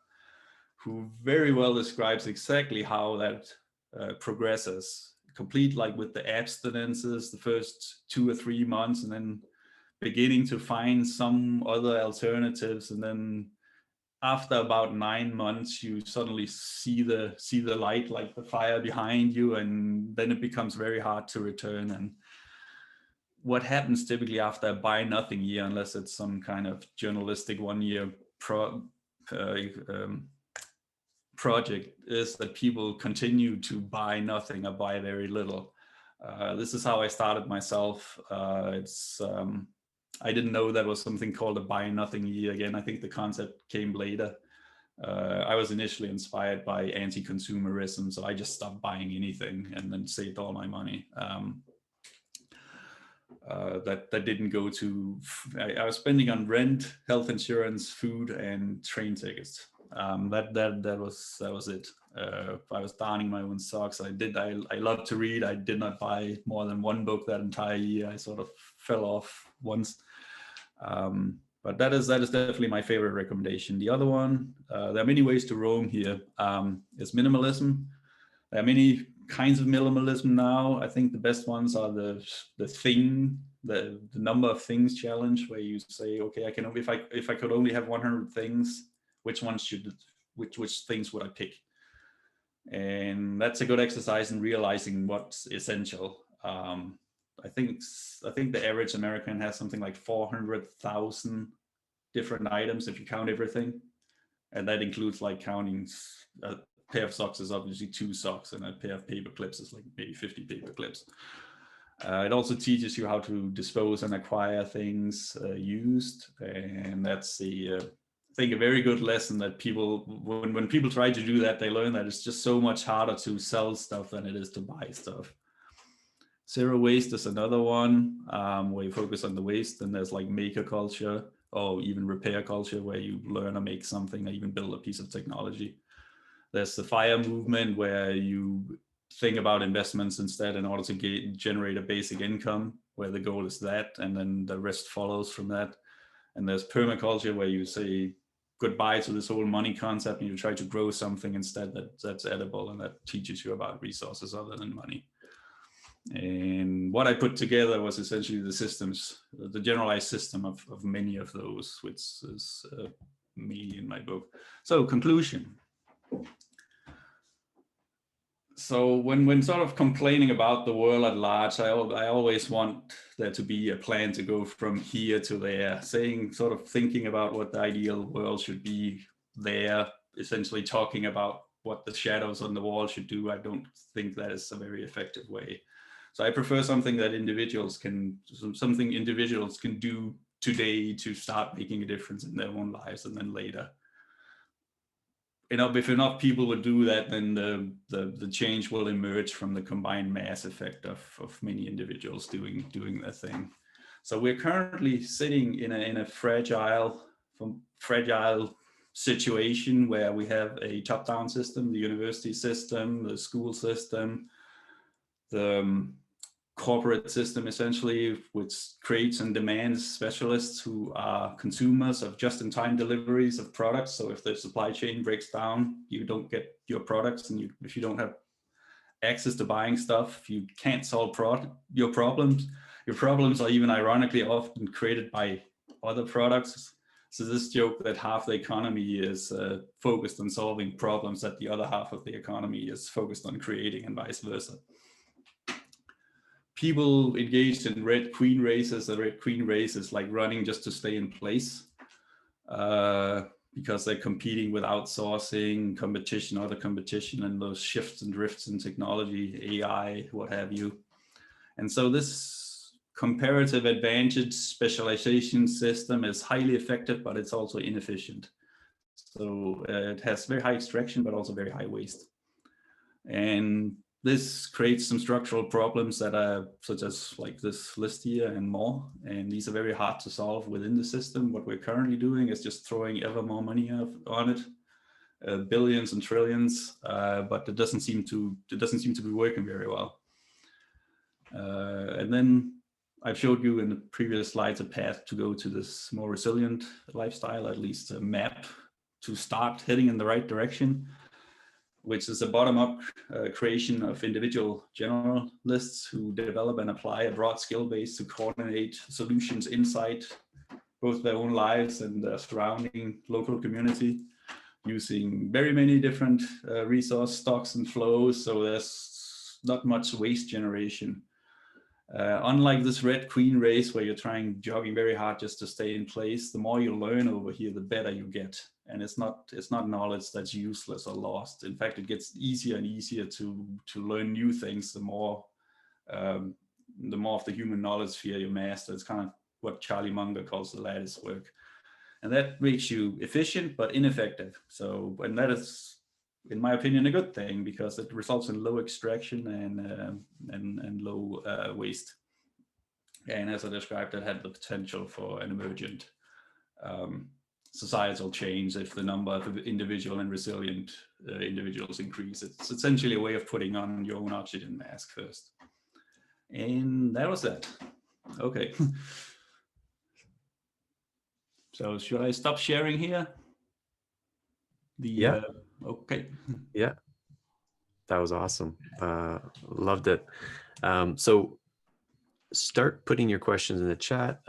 who very well describes exactly how that progresses, complete like with the abstinences the first 2 or 3 months, and then beginning to find some other alternatives, and then after about 9 months you suddenly see the light, like the fire behind you, and then it becomes very hard to return. And what happens typically after a buy nothing year, unless it's some kind of journalistic 1-year project, is that people continue to buy nothing or buy very little. This is how I started myself. I didn't know that was something called a buy nothing year. Again, I think the concept came later. I was initially inspired by anti-consumerism, so I just stopped buying anything and then saved all my money. That didn't go to, I was spending on rent, health insurance, food, and train tickets. That was it. I was darning my own socks. I love to read. I did not buy more than 1 book that entire year. I sort of fell off once. But that is definitely my favorite recommendation. The other one, there are many ways to roam here, is minimalism. There are many kinds of minimalism now. I think the best ones are the number of things challenge, where you say, okay, I can, if I could only have 100 things, which things would I pick? And that's a good exercise in realizing what's essential. I think the average American has something like 400,000 different items if you count everything, and that includes like counting a pair of socks is obviously 2 socks, and a pair of paper clips is like maybe 50 paper clips. It also teaches you how to dispose and acquire things used, and that's I think a very good lesson that people, when people try to do that, they learn that it's just so much harder to sell stuff than it is to buy stuff. Zero waste is another one, where you focus on the waste. And there's like maker culture, or even repair culture, where you learn to make something or even build a piece of technology. There's the FIRE movement, where you think about investments instead in order to generate a basic income, where the goal is that, and then the rest follows from that. And there's permaculture, where you say goodbye to this whole money concept and you try to grow something instead that's edible and that teaches you about resources other than money. And what I put together was essentially the systems, the generalized system of many of those, which is me in my book. So conclusion. So when sort of complaining about the world at large, I always want there to be a plan to go from here to there, thinking about what the ideal world should be there, essentially talking about what the shadows on the wall should do. I don't think that is a very effective way. So I prefer something that individuals can do today to start making a difference in their own lives, and then later. If enough people would do that, then the change will emerge from the combined mass effect of many individuals doing their thing. So we're currently sitting in a fragile situation where we have a top-down system, the university system, the school system, the corporate system essentially, which creates and demands specialists who are consumers of just-in-time deliveries of products. So if the supply chain breaks down, you don't get your products, and if you don't have access to buying stuff, you can't solve your problems. Your problems are even ironically often created by other products. So this joke that half the economy is focused on solving problems that the other half of the economy is focused on creating, and vice versa. People engaged in red queen races. The red queen race is like running just to stay in place, because they're competing with outsourcing, other competition, and those shifts and drifts in technology, AI, what have you. And so this comparative advantage specialization system is highly effective, but it's also inefficient. So it has very high extraction, but also very high waste. And this creates some structural problems that are such as like this list here and more. And these are very hard to solve within the system. What we're currently doing is just throwing ever more money on it, billions and trillions, but it doesn't seem to be working very well. And then I've showed you in the previous slides a path to go to this more resilient lifestyle, at least a map to start heading in the right direction, which is a bottom-up creation of individual generalists who develop and apply a broad skill base to coordinate solutions inside both their own lives and their surrounding local community, using very many different resource stocks and flows. So there's not much waste generation. Unlike this red queen race where you're jogging very hard just to stay in place, the more you learn over here, the better you get. And it's not knowledge that's useless or lost. In fact, it gets easier and easier to learn new things the more of the human knowledge sphere you master. It's kind of what Charlie Munger calls the lattice work. And that makes you efficient but ineffective. So, and that is, in my opinion, a good thing, because it results in low extraction and low waste. And as I described, it had the potential for an emergent societal change if the number of individual and resilient individuals increase. It's essentially a way of putting on your own oxygen mask first. And that was that. Okay. So should I stop sharing here? Yeah. Okay. Yeah. That was awesome. Loved it. So start putting your questions in the chat.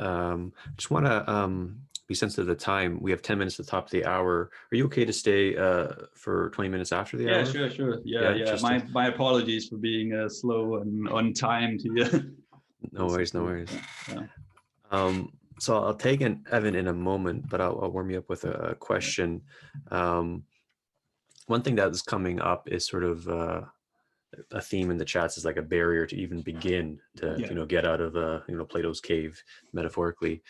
Just want to be sensitive to the time. We have 10 minutes at the top of the hour. Are you okay to stay for 20 minutes after the hour? Yeah, sure. Yeah. My apologies for being slow and untimed here. No worries. Yeah. So I'll take an Evan in a moment, but I'll warm you up with a question. One thing that is coming up is sort of a theme in the chats is like a barrier to even begin to get out of Plato's cave, metaphorically.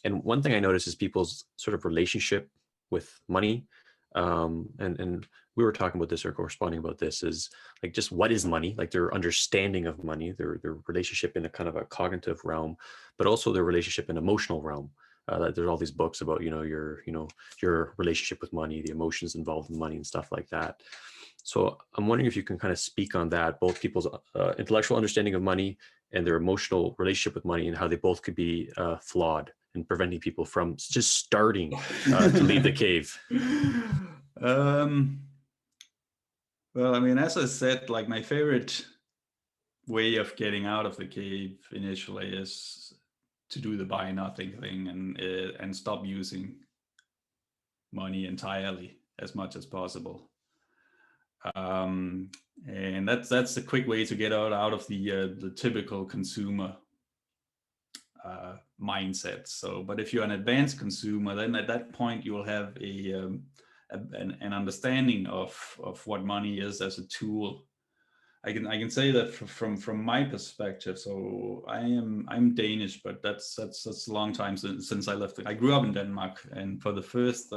And one thing I notice is people's sort of relationship with money. And we were talking about this or corresponding about this, is like just what is money, like their understanding of money, their relationship in a kind of a cognitive realm, but also their relationship in emotional realm. There's all these books about your relationship with money, the emotions involved in money and stuff like that. So I'm wondering if you can kind of speak on that, both people's intellectual understanding of money and their emotional relationship with money, and how they both could be flawed and preventing people from just starting to leave the cave. Well, I mean, as I said, like my favorite way of getting out of the cave initially is to do the buy nothing thing and stop using money entirely as much as possible. And that's a quick way to get out of the typical consumer mindset. So, but if you're an advanced consumer, then at that point you will have a an understanding of what money is as a tool. I can say that from my perspective. So I'm Danish, but that's a long time since I left. I grew up in Denmark, and for the first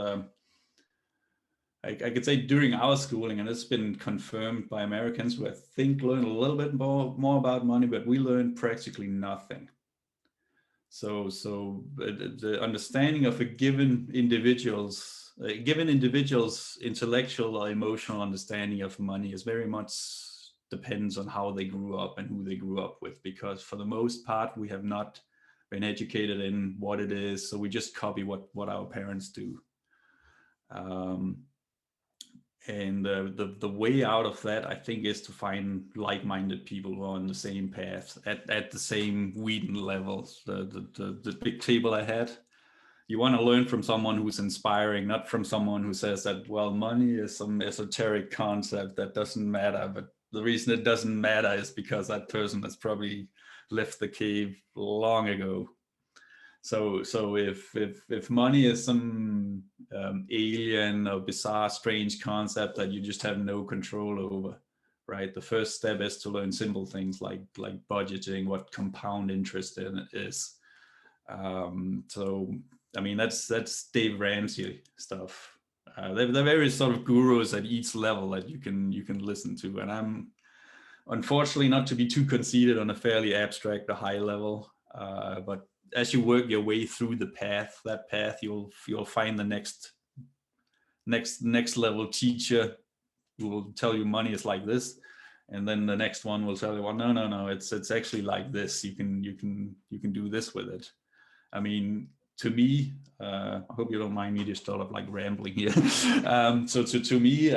I could say during our schooling, and it's been confirmed by Americans who I think learned a little bit more about money, but we learned practically nothing. So the understanding of a given individual's intellectual or emotional understanding of money is very much depends on how they grew up and who they grew up with, because for the most part we have not been educated in what it is, so we just copy what our parents do. And the way out of that, I think, is to find like-minded people who are on the same path at the same Wheaton levels. The big table I had. You want to learn from someone who's inspiring, not from someone who says that, well, money is some esoteric concept that doesn't matter. But the reason it doesn't matter is because that person has probably left the cave long ago. So if money is some alien or bizarre, strange concept that you just have no control over, right? The first step is to learn simple things like budgeting, what compound interest in it is. So I mean that's Dave Ramsey stuff. They're various sort of gurus at each level that you can listen to, and I'm unfortunately not to be too conceited on a fairly abstract or high level, but as you work your way through that path, you'll find the next level teacher who will tell you money is like this, and then the next one will tell you, well, no, it's actually like this. You can do this with it. I mean, to me, I hope you don't mind me just sort of like rambling here. So to me,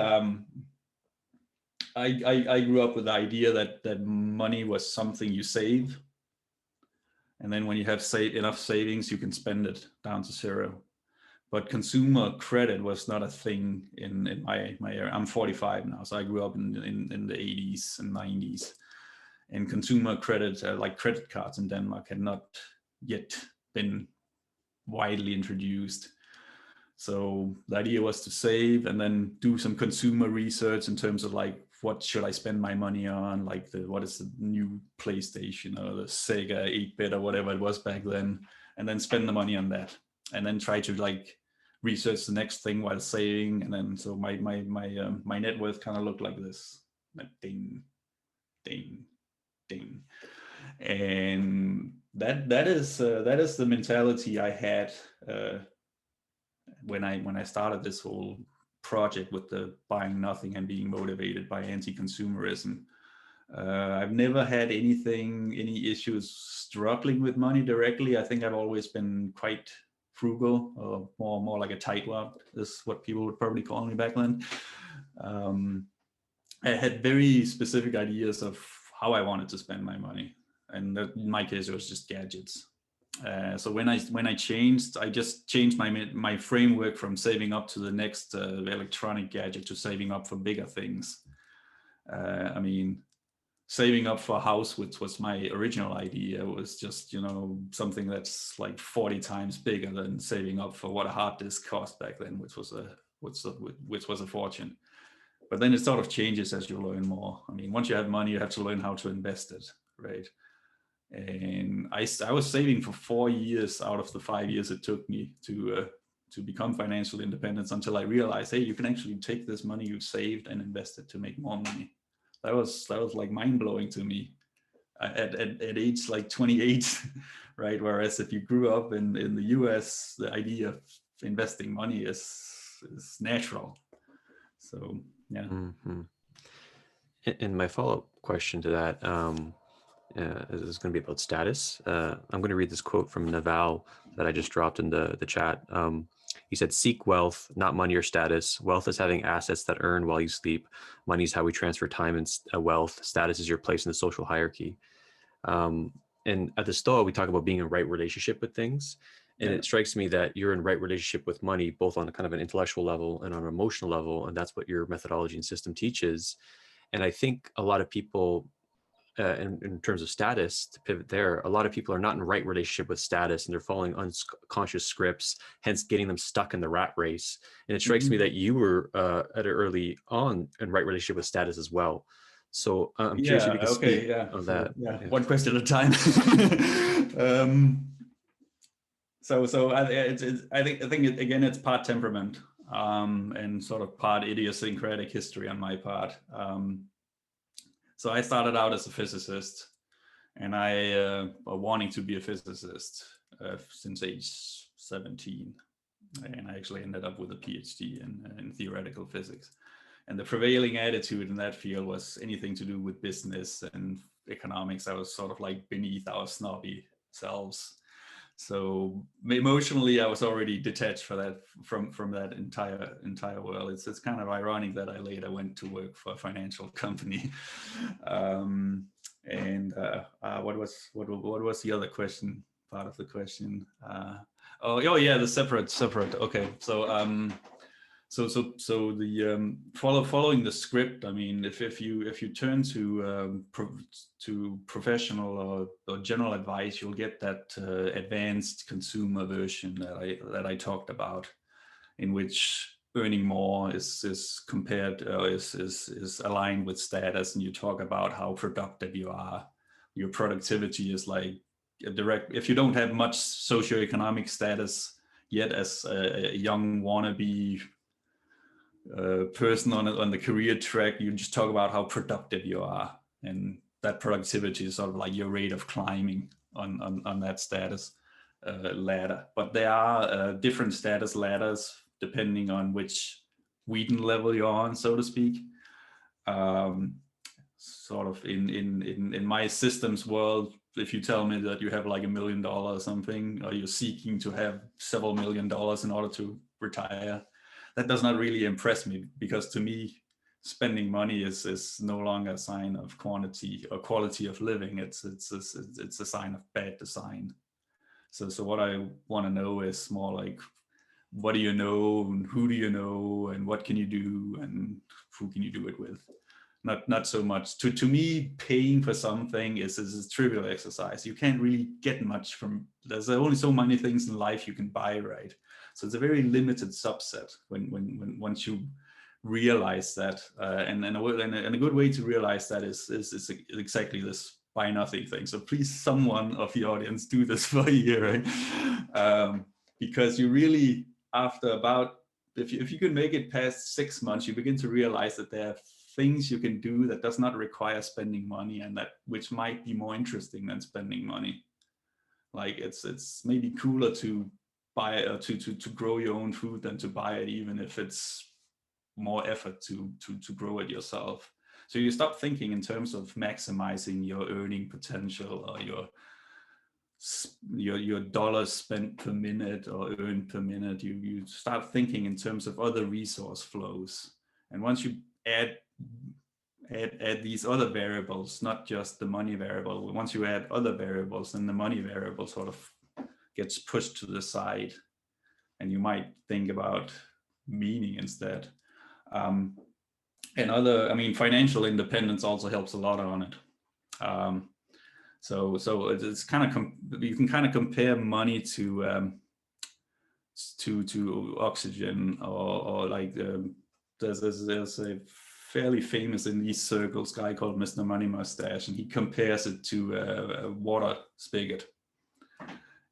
I grew up with the idea that money was something you save. And then when you have enough savings, you can spend it down to zero. But consumer credit was not a thing in my area. I'm 45 now, so I grew up in the 80s and 90s. And consumer credit, like credit cards in Denmark, had not yet been widely introduced. So the idea was to save and then do some consumer research in terms of like, what should I spend my money on? Like what is the new PlayStation or the Sega 8-bit or whatever it was back then, and then spend the money on that, and then try to like research the next thing while saving. And then so my net worth kind of looked like this, like ding, ding, ding, and that is the mentality I had when I started this whole project with the buying nothing and being motivated by anti-consumerism. I've never had any issues struggling with money directly. I think I've always been quite frugal, or more like a tightwad is what people would probably call me back then. I had very specific ideas of how I wanted to spend my money, and in my case it was just gadgets. So when I just changed my framework from saving up to the next electronic gadget to saving up for bigger things. I mean, saving up for a house, which was my original idea, was just, something that's like 40 times bigger than saving up for what a hard disk cost back then, which was a fortune. But then it sort of changes as you learn more. I mean, once you have money, you have to learn how to invest it, right? And I was saving for 4 years out of the 5 years it took me to become financially independent, until I realized, hey, you can actually take this money you've saved and invest it to make more money. That was like mind blowing to me at age like 28, right? Whereas if you grew up in the US, the idea of investing money is natural. So yeah. Mm-hmm. And my follow-up question to that is going to be about status. I'm going to read this quote from Naval that I just dropped in the chat. He said, "Seek wealth, not money or status. Wealth is having assets that earn while you sleep. Money is how we transfer time and wealth. Status is your place in the social hierarchy." And at the Stoa, we talk about being in right relationship with things. And it strikes me that you're in right relationship with money, both on a kind of an intellectual level and on an emotional level. And that's what your methodology and system teaches. And I think a lot of people in terms of status, to pivot there, a lot of people are not in right relationship with status, and they're following unconscious scripts, hence getting them stuck in the rat race. And it strikes me that you were at an early on in right relationship with status as well. So I'm curious if you can speak on that. One question at a time. So I think again, it's part temperament and sort of part idiosyncratic history on my part. So I started out as a physicist, and I wanting to be a physicist since age 17, and I actually ended up with a PhD in theoretical physics. And the prevailing attitude in that field was anything to do with business and economics. I was sort of like beneath our snobby selves. So emotionally, I was already detached from that entire world. It's kind of ironic that I later went to work for a financial company. What was the other question? Part of the question. The separate. Okay, so the following the script. I mean, if you turn to professional or general advice, you'll get that advanced consumer version that I talked about, in which earning more is compared is aligned with status, and you talk about how productive you are. Your productivity is like a direct. If you don't have much socioeconomic status yet, as a young wannabe person on the career track, you just talk about how productive you are, and that productivity is sort of like your rate of climbing on that status ladder. But there are different status ladders depending on which Wheaton level you're on, so to speak. Sort of in my systems world, if you tell me that you have like $1 million or something, or you're seeking to have several $1 million in order to retire, that does not really impress me, because to me, spending money is no longer a sign of quantity or quality of living. It's a sign of bad design. So what I want to know is more like, what do you know, and who do you know, and what can you do, and who can you do it with? Not so much. To me, paying for something is a trivial exercise. You can't really get much from. There's only so many things in life you can buy, right? So it's a very limited subset when once you realize that. And a good way to realize that is exactly this buy nothing thing. So please, someone of the audience, do this for a year, right? Because you really, after about, if you can make it past 6 months, you begin to realize that there are things you can do that does not require spending money, and that which might be more interesting than spending money. Like it's maybe cooler to buy to grow your own food than to buy it, even if it's more effort to grow it yourself. So you stop thinking in terms of maximizing your earning potential or your dollars spent per minute or earned per minute. You start thinking in terms of other resource flows. And once you add these other variables, not just the money variable, once you add other variables, then the money variable sort of gets pushed to the side, and you might think about meaning instead. Financial independence also helps a lot on it. So it's kind of you can kind of compare money to oxygen, or like there's a fairly famous in these circles guy called Mr. Money Mustache, and he compares it to a water spigot.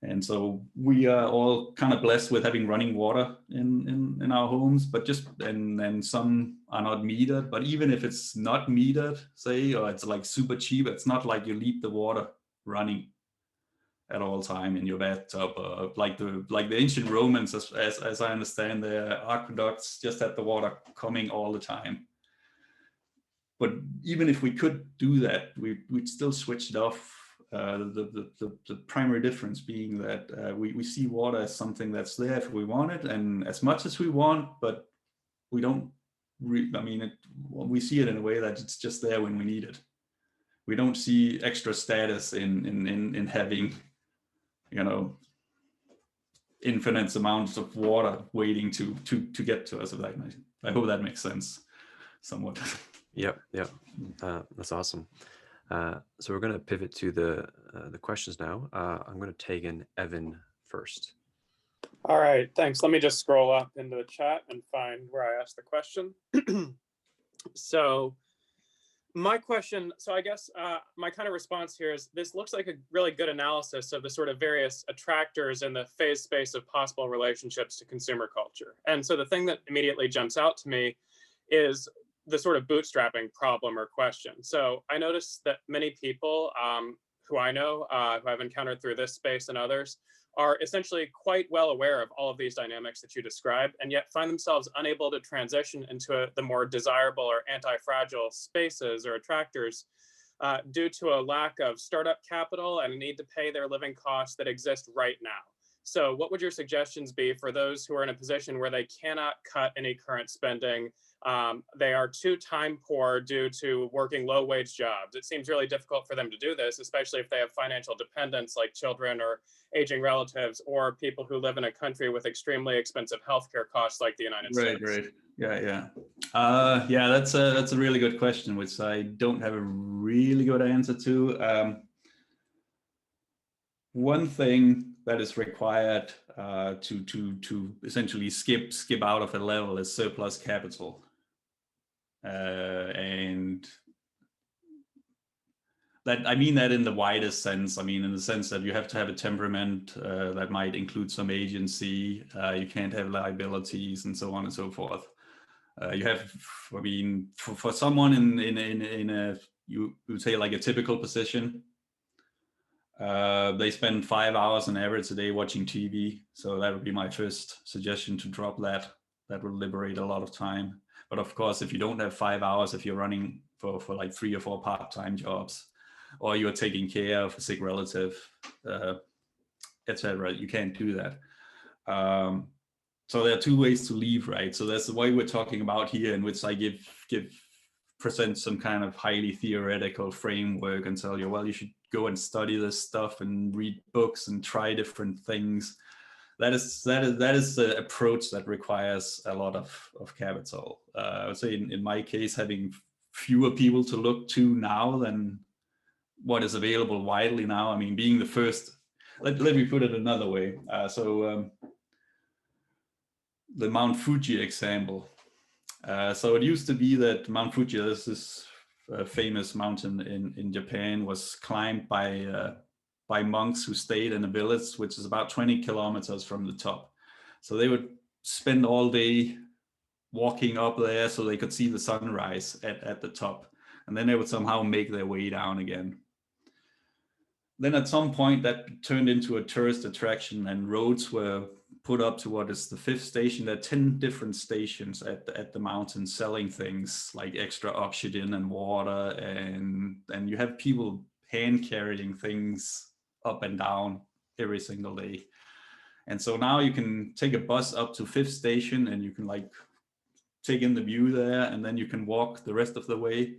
And so we are all kind of blessed with having running water in our homes, but and some are not metered. But even if it's not metered, say, or it's like super cheap, it's not like you leave the water running at all time in your bathtub. Like the ancient Romans, as I understand, their aqueducts just had the water coming all the time. But even if we could do that, we'd still switch it off. The primary difference being that we see water as something that's there if we want it, and as much as we want, but we don't. We see it in a way that it's just there when we need it. We don't see extra status in having, infinite amounts of water waiting to get to us. I hope that makes sense, somewhat. Yep. That's awesome. So we're going to pivot to the questions now. I'm going to take in Evan first. All right, thanks. Let me just scroll up into the chat and find where I asked the question. So my question, I guess my kind of response here is this looks like a really good analysis of the sort of various attractors in the phase space of possible relationships to consumer culture. And so the thing that immediately jumps out to me is the sort of bootstrapping problem or question. So I noticed that many people who I know, who I've encountered through this space and others, are essentially quite well aware of all of these dynamics that you described, and yet find themselves unable to transition into the more desirable or anti-fragile spaces or attractors due to a lack of startup capital and a need to pay their living costs that exist right now. So what would your suggestions be for those who are in a position where they cannot cut any current spending? They are too time poor due to working low wage jobs. It seems really difficult for them to do this, especially if they have financial dependents like children or aging relatives or people who live in a country with extremely expensive healthcare costs like the United States. Right. Yeah, that's a really good question, which I don't have a really good answer to. One thing that is required to essentially skip out of a level is surplus capital. And that, I mean that in the widest sense. I mean, in the sense that you have to have a temperament that might include some agency. You can't have liabilities and so on and so forth. You have, I mean, for someone in a, you would say like a typical position, they spend 5 hours on average a day watching TV. So that would be my first suggestion, to drop that. That will liberate a lot of time. But of course, if you don't have 5 hours, if you're running for like 3 or 4 part-time jobs, or you're taking care of a sick relative, etc., you can't do that. So there are 2 ways to leave, right? So that's the way we're talking about here, in which I present some kind of highly theoretical framework and tell you, well, you should go and study this stuff and read books and try different things. That is the approach that requires a lot of capital. I would say in my case, having fewer people to look to now than what is available widely now. I mean, being the first, let me put it another way. The Mount Fuji example. So it used to be that Mount Fuji, this is a famous mountain in Japan, was climbed by monks who stayed in a village, which is about 20 kilometers from the top. So they would spend all day walking up there so they could see the sunrise at the top. And then they would somehow make their way down again. Then at some point that turned into a tourist attraction, and roads were put up to what is the 5th station. There are 10 different stations at the mountain selling things like extra oxygen and water, and you have people hand carrying things up and down every single day. And so now you can take a bus up to 5th station and you can like take in the view there, and then you can walk the rest of the way.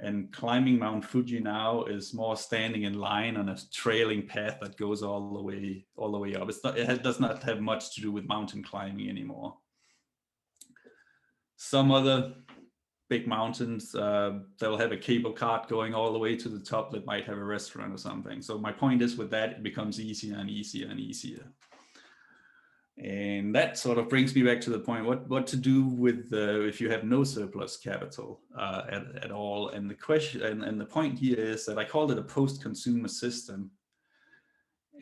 And climbing Mount Fuji now is more standing in line on a trailing path that goes all the way up. It does not have much to do with mountain climbing anymore. Some other big mountains, they'll have a cable cart going all the way to the top that might have a restaurant or something. So my point is, with that, it becomes easier and easier and easier. And that sort of brings me back to the point, what to do with if you have no surplus capital at all. And the question and the point here is that I called it a post-consumer system.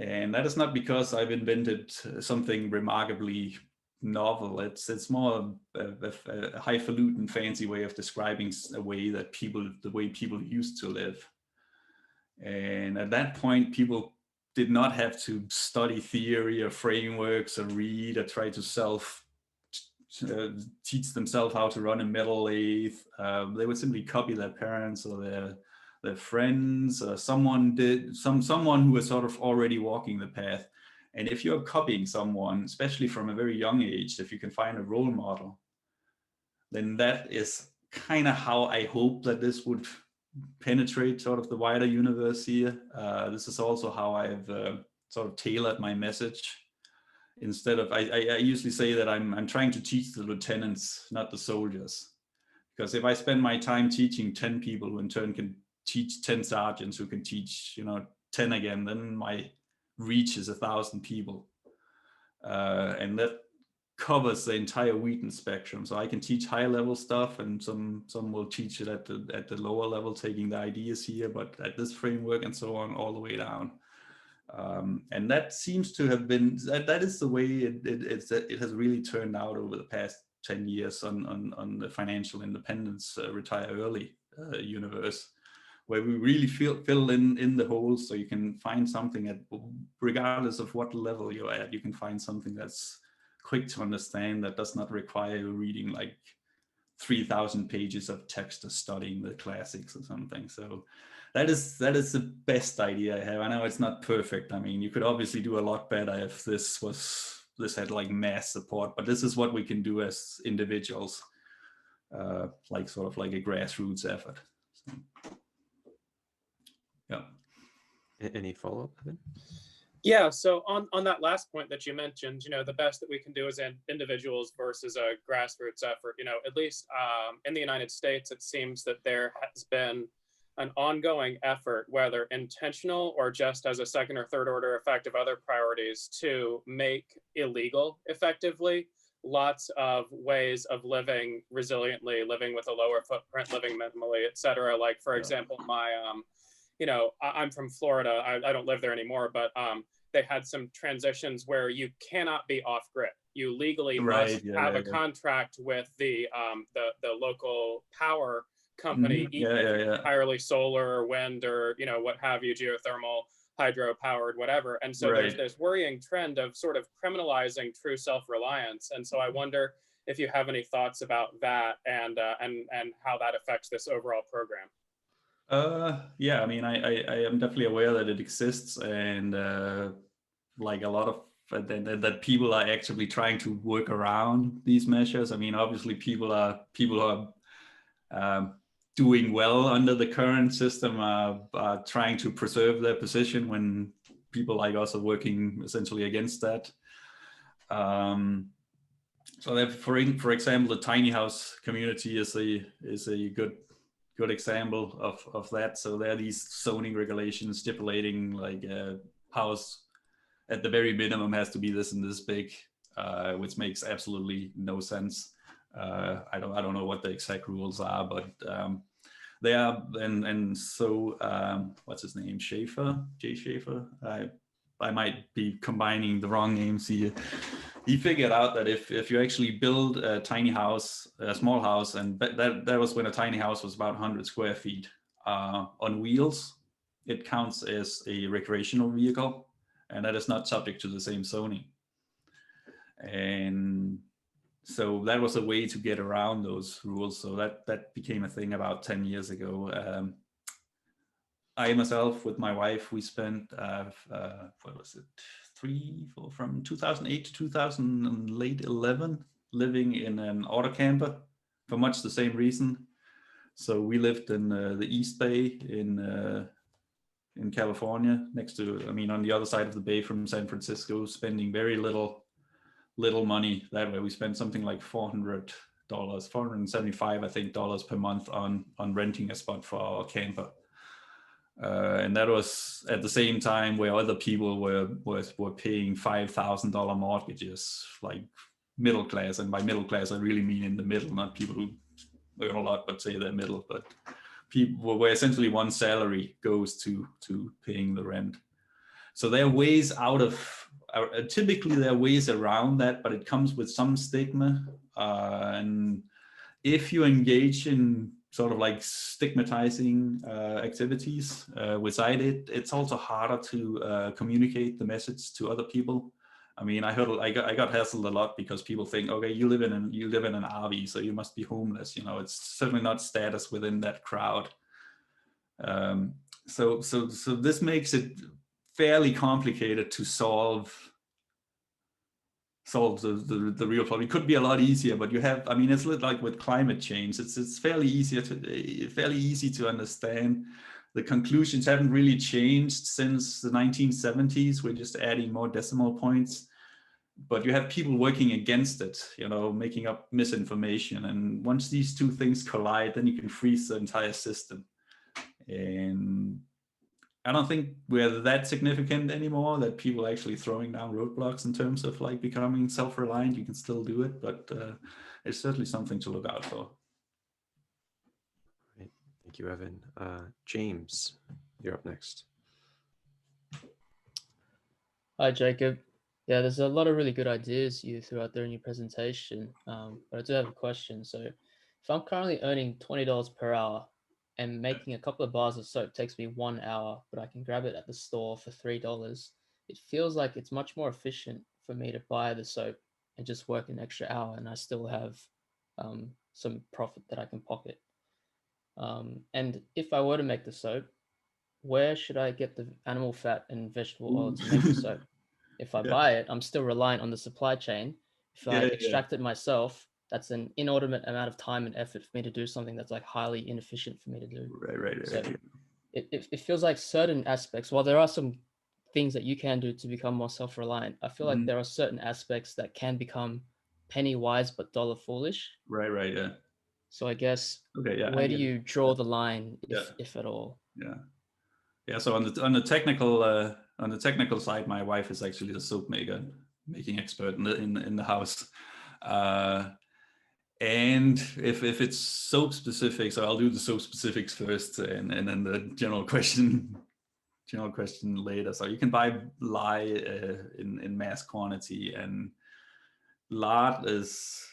And that is not because I've invented something remarkably novel. It's more a highfalutin, fancy way of describing the way people used to live. And at that point, people did not have to study theory or frameworks or read or try to teach themselves how to run a metal lathe. They would simply copy their parents or their friends, or someone who was sort of already walking the path. And if you're copying someone, especially from a very young age, if you can find a role model, then that is kind of how I hope that this would penetrate sort of the wider universe here. This is also how I've sort of tailored my message. Instead of, I usually say that I'm trying to teach the lieutenants, not the soldiers. Because if I spend my time teaching 10 people who in turn can teach 10 sergeants who can teach, 10 again, then my reach is 1,000 people. And that covers the entire Wheaton spectrum. So I can teach high level stuff, and some will teach it at the lower level, taking the ideas here, but at this framework and so on, all the way down. And that seems to have been, that is the way it has really turned out over the past 10 years on the financial independence, retire early universe, where we really fill in the holes, so you can find something regardless of what level you're at, you can find something that's quick to understand, that does not require you reading like 3,000 pages of text or studying the classics or something. So that is the best idea I have. I know it's not perfect. I mean, you could obviously do a lot better if this had like mass support, but this is what we can do as individuals, like sort of like a grassroots effort. So, yeah. Any follow-up, Evan? Yeah, so on that last point that you mentioned, the best that we can do as individuals versus a grassroots effort, at least in the United States, it seems that there has been an ongoing effort, whether intentional or just as a second or third order effect of other priorities, to make illegal effectively lots of ways of living resiliently, living with a lower footprint, living minimally, et cetera. Like, for example, I'm from Florida. I don't live there anymore, but they had some transitions where you cannot be off grid. You legally must have a contract with the local power company, even if it's entirely solar or wind or what have you, geothermal, hydro powered, whatever. And so there's this worrying trend of sort of criminalizing true self-reliance. And so I wonder if you have any thoughts about that and how that affects this overall program. Yeah, I mean, I am definitely aware that it exists, and like a lot of that people are actively trying to work around these measures. I mean, obviously people who are doing well under the current system are trying to preserve their position, when people like us are working essentially against that. So that, for example, the tiny house community is a good example of that. So there are these zoning regulations stipulating like a house at the very minimum has to be this and this big, which makes absolutely no sense. I don't know what the exact rules are, but they are. And so what's his name? Jay Schaefer. I might be combining the wrong names here. He figured out that if you actually build a tiny house, a small house, and that was when a tiny house was about 100 square feet on wheels, it counts as a recreational vehicle, and that is not subject to the same zoning. And so that was a way to get around those rules. So that became a thing about 10 years ago. I myself, with my wife, we spent what was it, from 2008 to 2011 living in an auto camper for much the same reason. So we lived in the East Bay in California, on the other side of the bay from San Francisco, spending very little money that way. We spent something like $475, I think, dollars per month on renting a spot for our camper. And that was at the same time where other people were paying $5,000 mortgages, like middle class. And by middle class, I really mean in the middle, not people who earn a lot, but say they're middle, but people where essentially one salary goes to paying the rent. So there are ways typically there are ways around that, but it comes with some stigma. And if you engage in sort of like stigmatizing activities, which I did, it's also harder to communicate the message to other people. I mean, I got hassled a lot because people think, okay, you live in an RV, so you must be homeless. It's certainly not status within that crowd. So this makes it fairly complicated to solve the real problem. It could be a lot easier, but it's like with climate change. It's fairly easy to understand. The conclusions haven't really changed since the 1970s. We're just adding more decimal points, but you have people working against it, making up misinformation. And once these two things collide, then you can freeze the entire system. And I don't think we're that significant anymore, that people are actually throwing down roadblocks in terms of like becoming self-reliant. You can still do it, but it's certainly something to look out for. Right. Thank you, Evan. James, you're up next. Hi, Jacob. Yeah, there's a lot of really good ideas you threw out there in your presentation, but I do have a question. So if I'm currently earning $20 per hour and making a couple of bars of soap takes me 1 hour, but I can grab it at the store for $3, it feels like it's much more efficient for me to buy the soap and just work an extra hour, and I still have some profit that I can pocket. And if I were to make the soap, where should I get the animal fat and vegetable oil to make the soap? If I buy it, I'm still reliant on the supply chain. If I extract it myself, that's an inordinate amount of time and effort for me to do something that's like highly inefficient for me to do. Right. So it feels like certain aspects, while there are some things that you can do to become more self-reliant, I feel like there are certain aspects that can become penny wise but dollar foolish. Right, yeah. So I guess where do you draw the line, if at all? Yeah. So on the technical side, my wife is actually the soap making expert in the house. And if it's soap specific, so I'll do the soap specifics first, and then the general question later. So you can buy lye in mass quantity, and lard is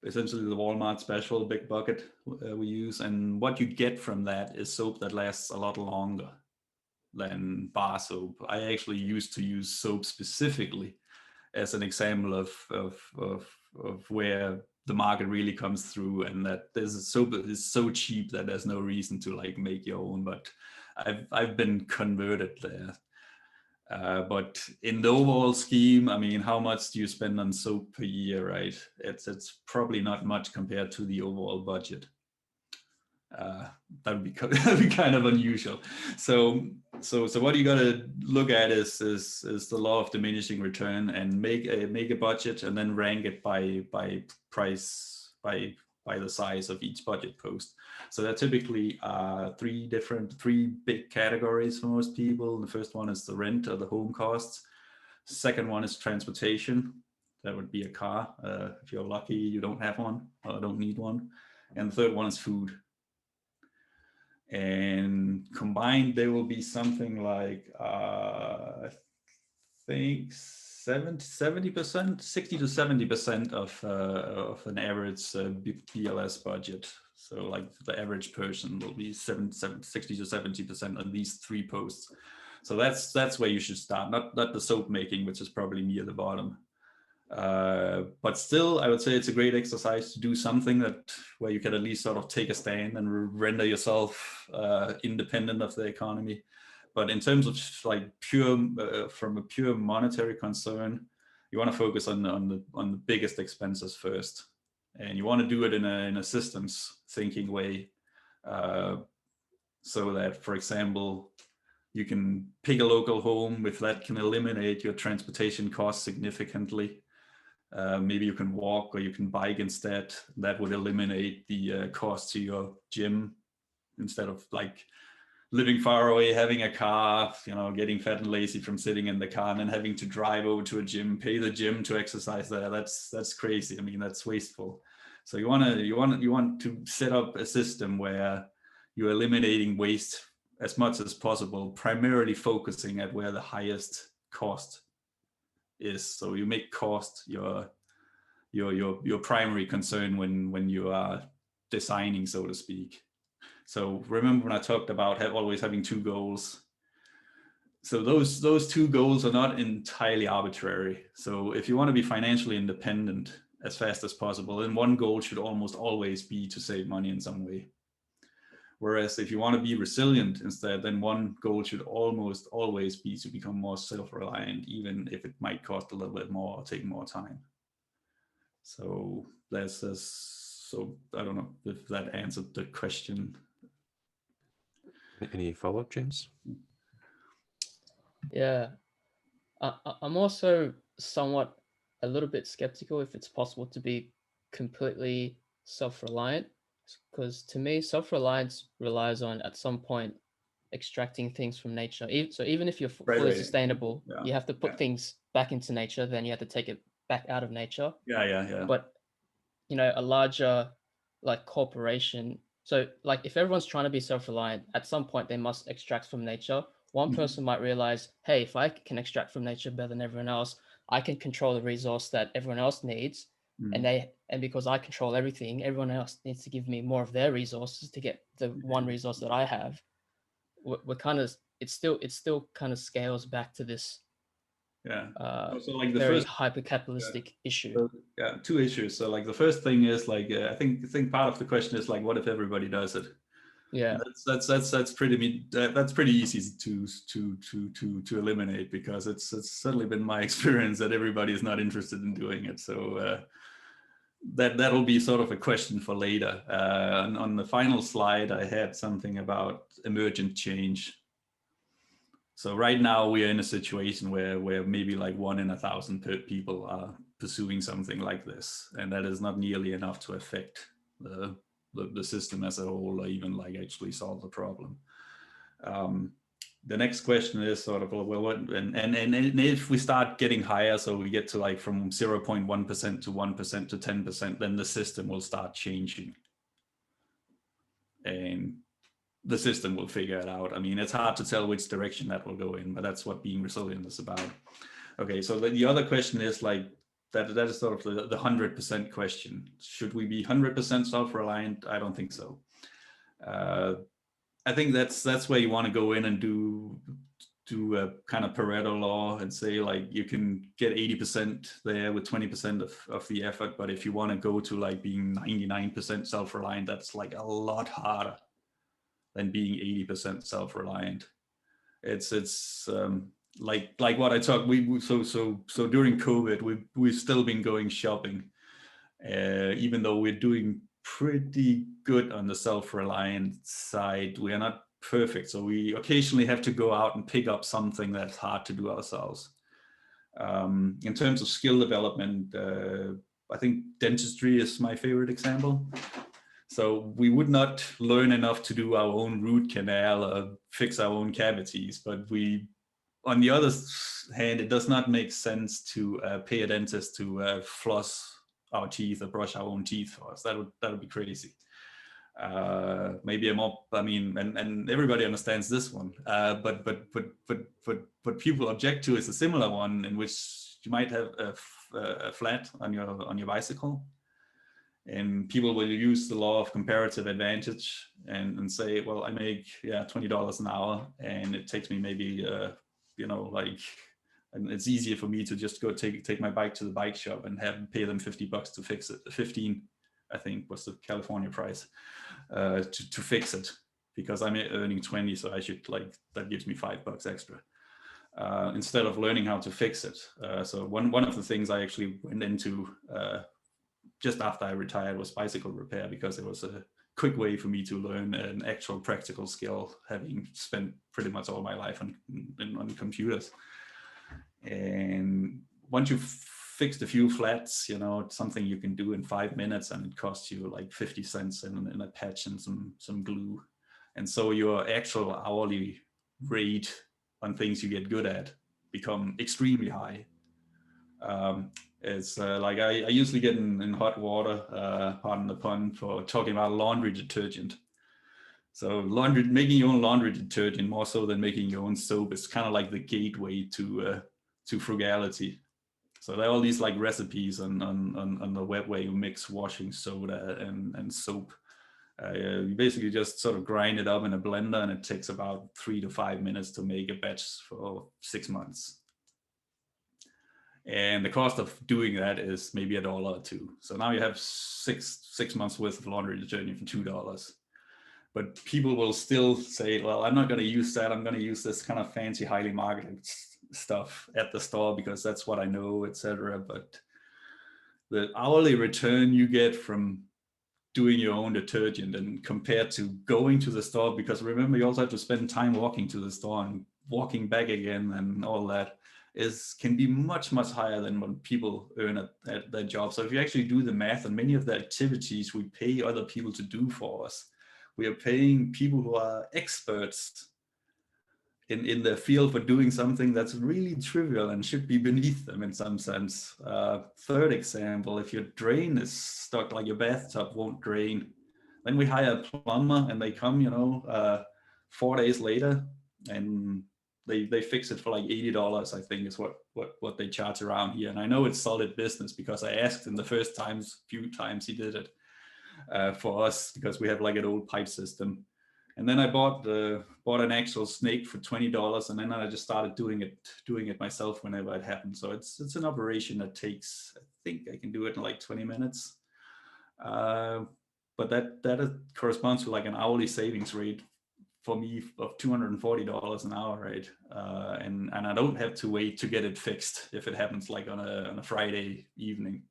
essentially the Walmart special big bucket we use, and what you get from that is soap that lasts a lot longer than bar soap. I actually used to use soap specifically as an example of where the market really comes through, and that there's soap is so cheap that there's no reason to like make your own. But I've been converted there. But in the overall scheme, I mean, how much do you spend on soap per year, right? It's probably not much compared to the overall budget. That would be kind of unusual. So what you got to look at is the law of diminishing return, and make a budget and then rank it by price, by the size of each budget post. So there are typically three big categories for most people. The first one is the rent or the home costs. Second one is transportation. That would be a car. If you're lucky, you don't have one or don't need one. And the third one is food. And combined, there will be something like, I think 70%, 60 to 70% of an average BLS budget. So like the average person will be 60 to 70% on these three posts. So that's where you should start, not the soap making, which is probably near the bottom. But still, I would say it's a great exercise to do something where you can at least sort of take a stand and render yourself independent of the economy. But in terms of like from a pure monetary concern, you want to focus on the biggest expenses first, and you want to do it in a systems thinking way, so that, for example, you can pick a local home. If that can eliminate your transportation costs significantly. Maybe you can walk or you can bike instead. That would eliminate the cost to your gym, instead of like living far away, having a car, getting fat and lazy from sitting in the car, and then having to drive over to a gym, pay the gym to exercise there. That's crazy. I mean, that's wasteful. So you want to set up a system where you're eliminating waste as much as possible, primarily focusing at where the highest cost is. So you make cost your primary concern when you are designing, so to speak. So remember when I talked about always having two goals. So those two goals are not entirely arbitrary. So if you want to be financially independent as fast as possible, then one goal should almost always be to save money in some way. Whereas if you want to be resilient instead, then one goal should almost always be to become more self-reliant, even if it might cost a little bit more or take more time. So so I don't know if that answered the question. Any follow-up, James? Yeah, I'm also somewhat a little bit skeptical if it's possible to be completely self-reliant. Because to me, self-reliance relies on at some point extracting things from nature. So even if you're fully Right. sustainable, Yeah. you have to put things back into nature, then you have to take it back out of nature. Yeah. But you know, a larger like corporation, so like if everyone's trying to be self-reliant, at some point they must extract from nature. One person might realize, hey, if I can extract from nature better than everyone else, I can control the resource that everyone else needs. And because I control everything, everyone else needs to give me more of their resources to get the one resource that I have. We're kind of, it still kind of scales back to this So like the very first hyper-capitalistic issue. So, yeah, two issues. So like the first thing is like I think part of the question is like, what if everybody does it? Yeah, that's pretty easy to eliminate, because it's certainly been my experience that everybody is not interested in doing it. So that'll be sort of a question for later. On the final slide, I had something about emergent change. So right now we are in a situation where maybe like 1 in 1,000 people are pursuing something like this, and that is not nearly enough to affect the system as a whole, or even like actually solve the problem. The next question is sort of, well, what, and if we start getting higher, so we get to like from 0.1% to 1% to 10%, then the system will start changing. And the system will figure it out. I mean, it's hard to tell which direction that will go in, but that's what being resilient is about. Okay, so the other question is like, that is sort of the 100% question. Should we be 100% self-reliant? I don't think so. I think that's where you want to go in and do a kind of Pareto law and say like, you can get 80% there with 20% of the effort, but if you want to go to like being 99% self-reliant, that's like a lot harder than being 80% self-reliant. It's like what I talked. So during COVID, we've still been going shopping, even though we're doing pretty good on the self-reliant side. We are not perfect, so we occasionally have to go out and pick up something that's hard to do ourselves. In terms of skill development, I think dentistry is my favorite example. So we would not learn enough to do our own root canal or fix our own cavities, but on the other hand, it does not make sense to pay a dentist to floss our teeth or brush our own teeth for us. That would be crazy. Maybe and everybody understands this one, but people object to is a similar one, in which you might have a flat on your bicycle. And people will use the law of comparative advantage and say, well, I make $20 an hour, and it takes me maybe and it's easier for me to just go take my bike to the bike shop and pay them $50 to fix it. 15, I think, was the California price to fix it, because I'm earning 20, so I should that gives me $5 extra. Instead of learning how to fix it. So one of the things I actually went into just after I retired was bicycle repair, because it was a quick way for me to learn an actual practical skill, having spent pretty much all my life on computers. And once you've fixed a few flats, it's something you can do in 5 minutes, and it costs you like 50 cents in a patch and some glue. And so your actual hourly rate on things you get good at become extremely high. It's like I usually get in hot water, pardon the pun, for talking about laundry detergent. So making your own laundry detergent, more so than making your own soap, is kind of like the gateway to frugality. So there are all these like recipes on the web where you mix washing soda and soap. You basically just sort of grind it up in a blender, and it takes about 3 to 5 minutes to make a batch for 6 months. And the cost of doing that is maybe $1 or $2. So now you have six months worth of laundry detergent for $2. But people will still say, well, I'm not going to use that. I'm going to use this kind of fancy, highly marketed stuff at the store because that's what I know, etc. But the hourly return you get from doing your own detergent, and compared to going to the store, because remember, you also have to spend time walking to the store and walking back again and all that. can be much higher than what people earn at their job. So if you actually do the math on many of the activities we pay other people to do for us, we are paying people who are experts in their field for doing something that's really trivial and should be beneath them in some sense. Third example, if your drain is stuck, like your bathtub won't drain, then we hire a plumber and they come, 4 days later, and they fix it for like $80, I think is what they charge around here. And I know it's solid business because I asked him the first few times he did it for us, because we have like an old pipe system. And then I bought an actual snake for $20, and then I just started doing it myself whenever it happened. So it's an operation that takes, I think I can do it in like 20 minutes. But that corresponds to like an hourly savings rate for me of $240 an hour, right? And I don't have to wait to get it fixed if it happens like on a Friday evening.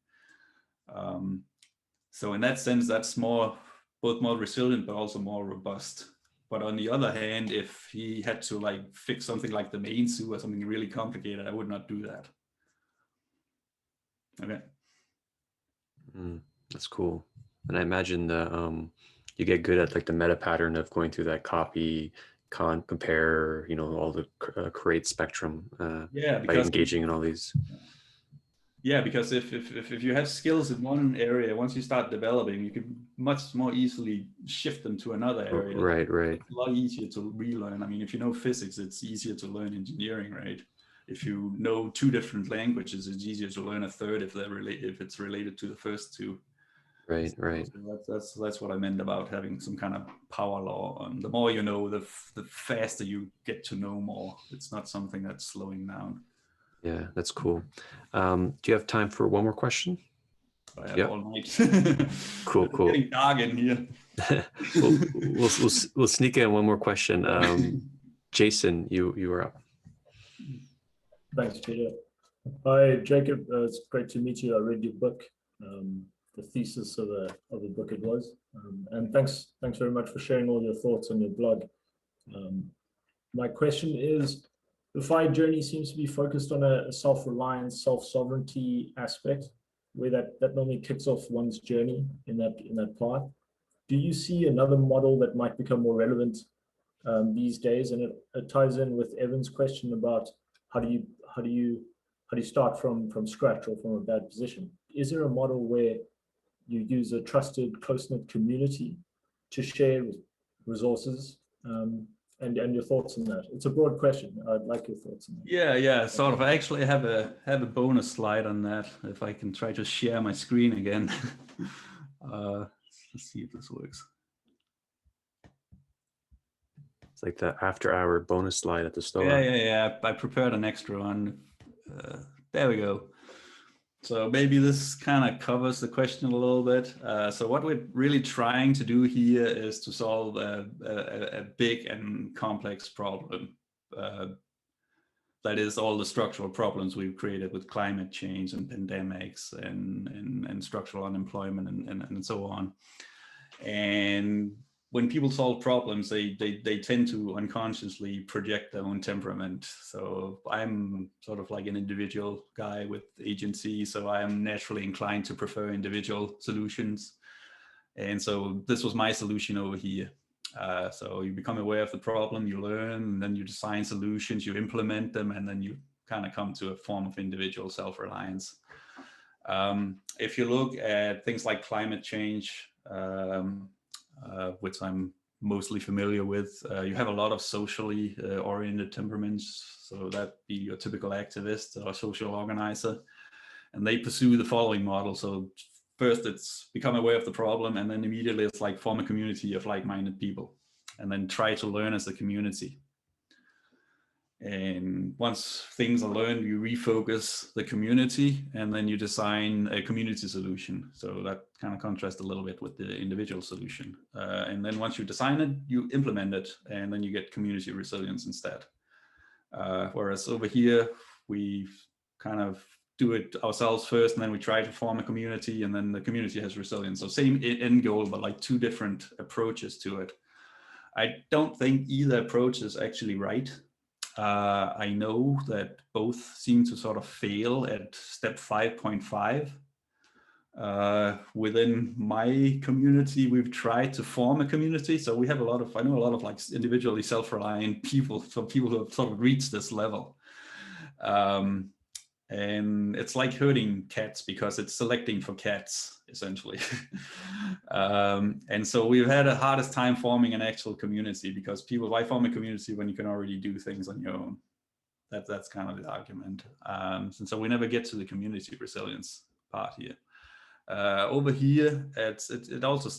So in that sense, that's both more resilient, but also more robust. But on the other hand, if he had to like fix something like the main sewer or something really complicated, I would not do that. Okay. That's cool. And I imagine you get good at like the meta pattern of going through that copy, compare, all the create spectrum by engaging in all these. Yeah, because if you have skills in one area, once you start developing, you can much more easily shift them to another area. Right. It's a lot easier to relearn. I mean, if you know physics, it's easier to learn engineering, right? If you know 2 different languages, it's easier to learn a third if it's related to the first 2. Right. So that's what I meant about having some kind of power law. The more you know, the faster you get to know more. It's not something that's slowing down. Yeah, that's cool. Do you have time for one more question? I have all night. Cool. It's getting dark in here. we'll sneak in one more question. Jason, you are up. Thanks, Peter. Hi, Jacob. It's great to meet you. I read your book, the thesis of the book it was, and thanks very much for sharing all your thoughts on your blog. My question is, the FI journey seems to be focused on a self-reliance, self-sovereignty aspect, where that normally kicks off one's journey in that path. Do you see another model that might become more relevant these days? And it ties in with Evan's question about how do you start from scratch or from a bad position? Is there a model where you use a trusted, close-knit community to share resources? And your thoughts on that? It's a broad question. I'd like your thoughts on that. Yeah, sort of. I actually have a bonus slide on that. If I can try to share my screen again. Let's see if this works. It's like the after-hour bonus slide at the store. Yeah. I prepared an extra one. There we go. So maybe this kind of covers the question a little bit. So what we're really trying to do here is to solve a big and complex problem. That is all the structural problems we've created with climate change and pandemics and structural unemployment and so on. And when people solve problems, they tend to unconsciously project their own temperament. So I'm sort of like an individual guy with agency, so I'm naturally inclined to prefer individual solutions. And so this was my solution over here. So you become aware of the problem, you learn, and then you design solutions, you implement them, and then you kind of come to a form of individual self-reliance. If you look at things like climate change, which I'm mostly familiar with, you have a lot of socially oriented temperaments. So that be your typical activist or social organizer. And they pursue the following model. So first it's become aware of the problem, and then immediately it's like form a community of like-minded people, and then try to learn as a community. And once things are learned, you refocus the community, and then you design a community solution. So that kind of contrasts a little bit with the individual solution. And then once you design it, you implement it, and then you get community resilience instead. Whereas over here, we kind of do it ourselves first, and then we try to form a community, and then the community has resilience. So same end goal, but like 2 different approaches to it. I don't think either approach is actually right. I know that both seem to sort of fail at step 5.5. Within my community, we've tried to form a community. So we have a lot of, I know a lot of like individually self-reliant people, so people who have sort of reached this level. And it's like herding cats because it's selecting for cats, essentially. And so we've had the hardest time forming an actual community because people, why form a community when you can already do things on your own? That's kind of the argument. And so we never get to the community resilience part here. Over here, it also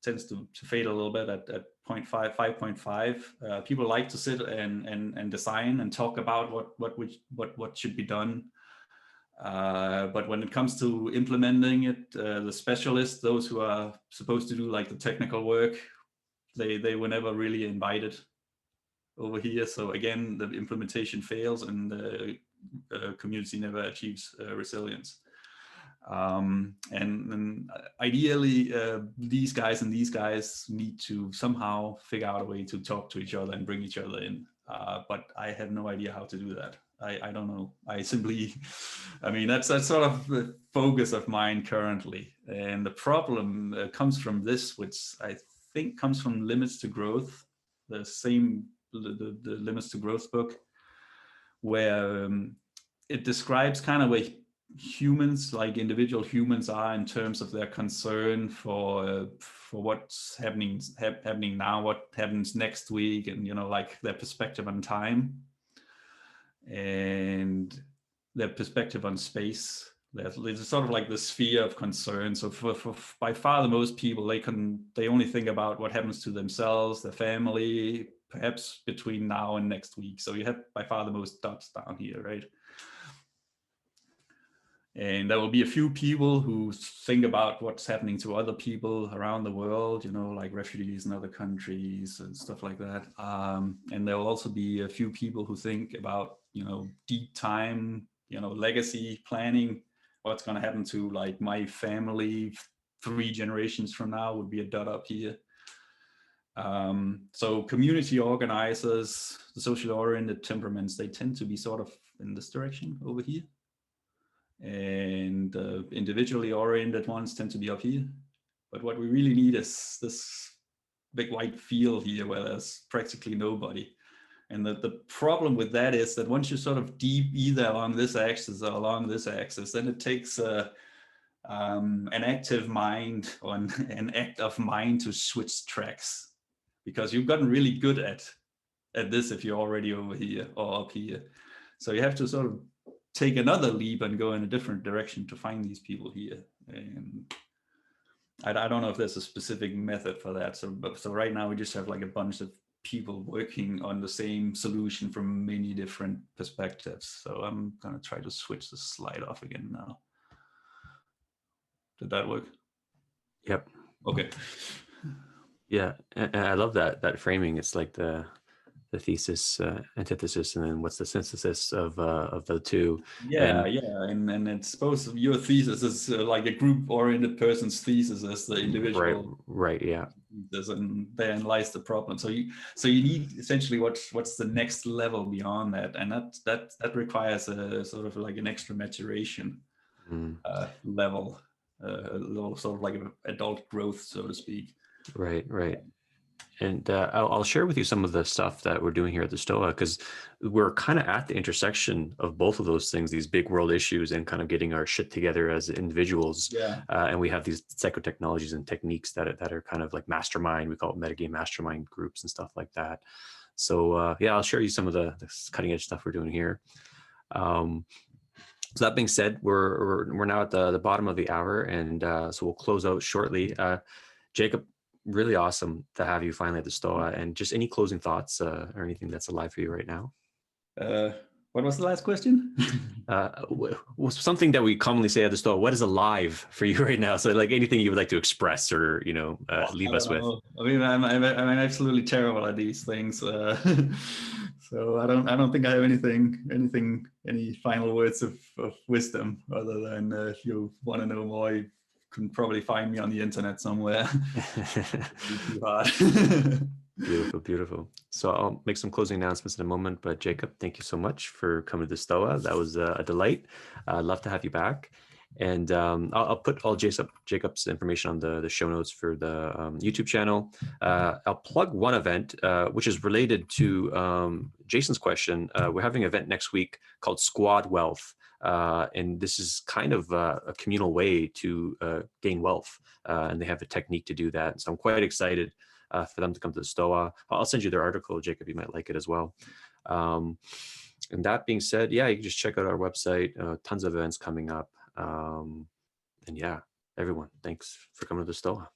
tends to fade a little bit at 5.5. People like to sit and design and talk about what should be done. But when it comes to implementing it, the specialists, those who are supposed to do like the technical work, they were never really invited over here. So again, the implementation fails and the community never achieves resilience. And ideally, these guys need to somehow figure out a way to talk to each other and bring each other in. But I have no idea how to do that. I don't know. I mean, that's sort of the focus of mine currently. And the problem comes from this, which I think comes from Limits to Growth, the Limits to Growth book, where it describes kind of a humans, like individual humans, are in terms of their concern for what's happening now, what happens next week, and like their perspective on time and their perspective on space. There's sort of like the sphere of concern. So for by far the most people, they only think about what happens to themselves, their family, perhaps between now and next week. So you have by far the most dots down here, right? And there will be a few people who think about what's happening to other people around the world, like refugees in other countries and stuff like that. And there will also be a few people who think about, deep time, legacy planning, what's going to happen to like my family 3 generations from now would be a dot up here. So community organizers, the socially oriented temperaments, they tend to be sort of in this direction over here. And individually oriented ones tend to be up here. But what we really need is this big white field here where there's practically nobody. And the problem with that is that once you're sort of deep either along this axis or along this axis, then it takes an active mind or an act of mind to switch tracks, because you've gotten really good at this if you're already over here or up here. So you have to sort of take another leap and go in a different direction to find these people here. And I don't know if there's a specific method for that. So right now we just have like a bunch of people working on the same solution from many different perspectives. So I'm gonna try to switch the slide off again now. Did that work? Yep. Okay. Yeah, and I love that framing. It's like the thesis, antithesis, and then what's the synthesis of the two. And it's supposed to, your thesis is like a group-oriented person's thesis as the individual. Right, yeah. And therein lies the problem. So you need essentially what's the next level beyond that, and that requires a sort of like an extra maturation level, sort of like an adult growth, so to speak. Right. And I'll share with you some of the stuff that we're doing here at the STOA, because we're kind of at the intersection of both of those things, these big world issues and kind of getting our shit together as individuals. Yeah. And we have these psychotechnologies and techniques that are kind of like mastermind, we call it metagame mastermind groups and stuff like that. So yeah, I'll share you some of the cutting edge stuff we're doing here. So that being said, we're now at the bottom of the hour, and so we'll close out shortly. Jacob, really awesome to have you finally at the STOA, and just any closing thoughts or anything that's alive for you right now. What was the last question? Something that we commonly say at the STOA, what is alive for you right now? So like anything you would like to express or, leave us with. I mean, I'm absolutely terrible at these things. So I don't think I have any final words of wisdom, other than if you want to know more, you can probably find me on the internet somewhere. Too hard. Beautiful, beautiful. So I'll make some closing announcements in a moment, but Jacob, thank you so much for coming to the STOA. That was a delight. I'd love to have you back. And I'll put all Jacob's information on the show notes for the YouTube channel. I'll plug one event, which is related to Jason's question. We're having an event next week called Squad Wealth. And this is kind of a communal way to gain wealth. And they have a technique to do that. So I'm quite excited for them to come to the STOA. I'll send you their article, Jacob. You might like it as well. And that being said, yeah, you can just check out our website. Tons of events coming up. And yeah, everyone, thanks for coming to the STOA.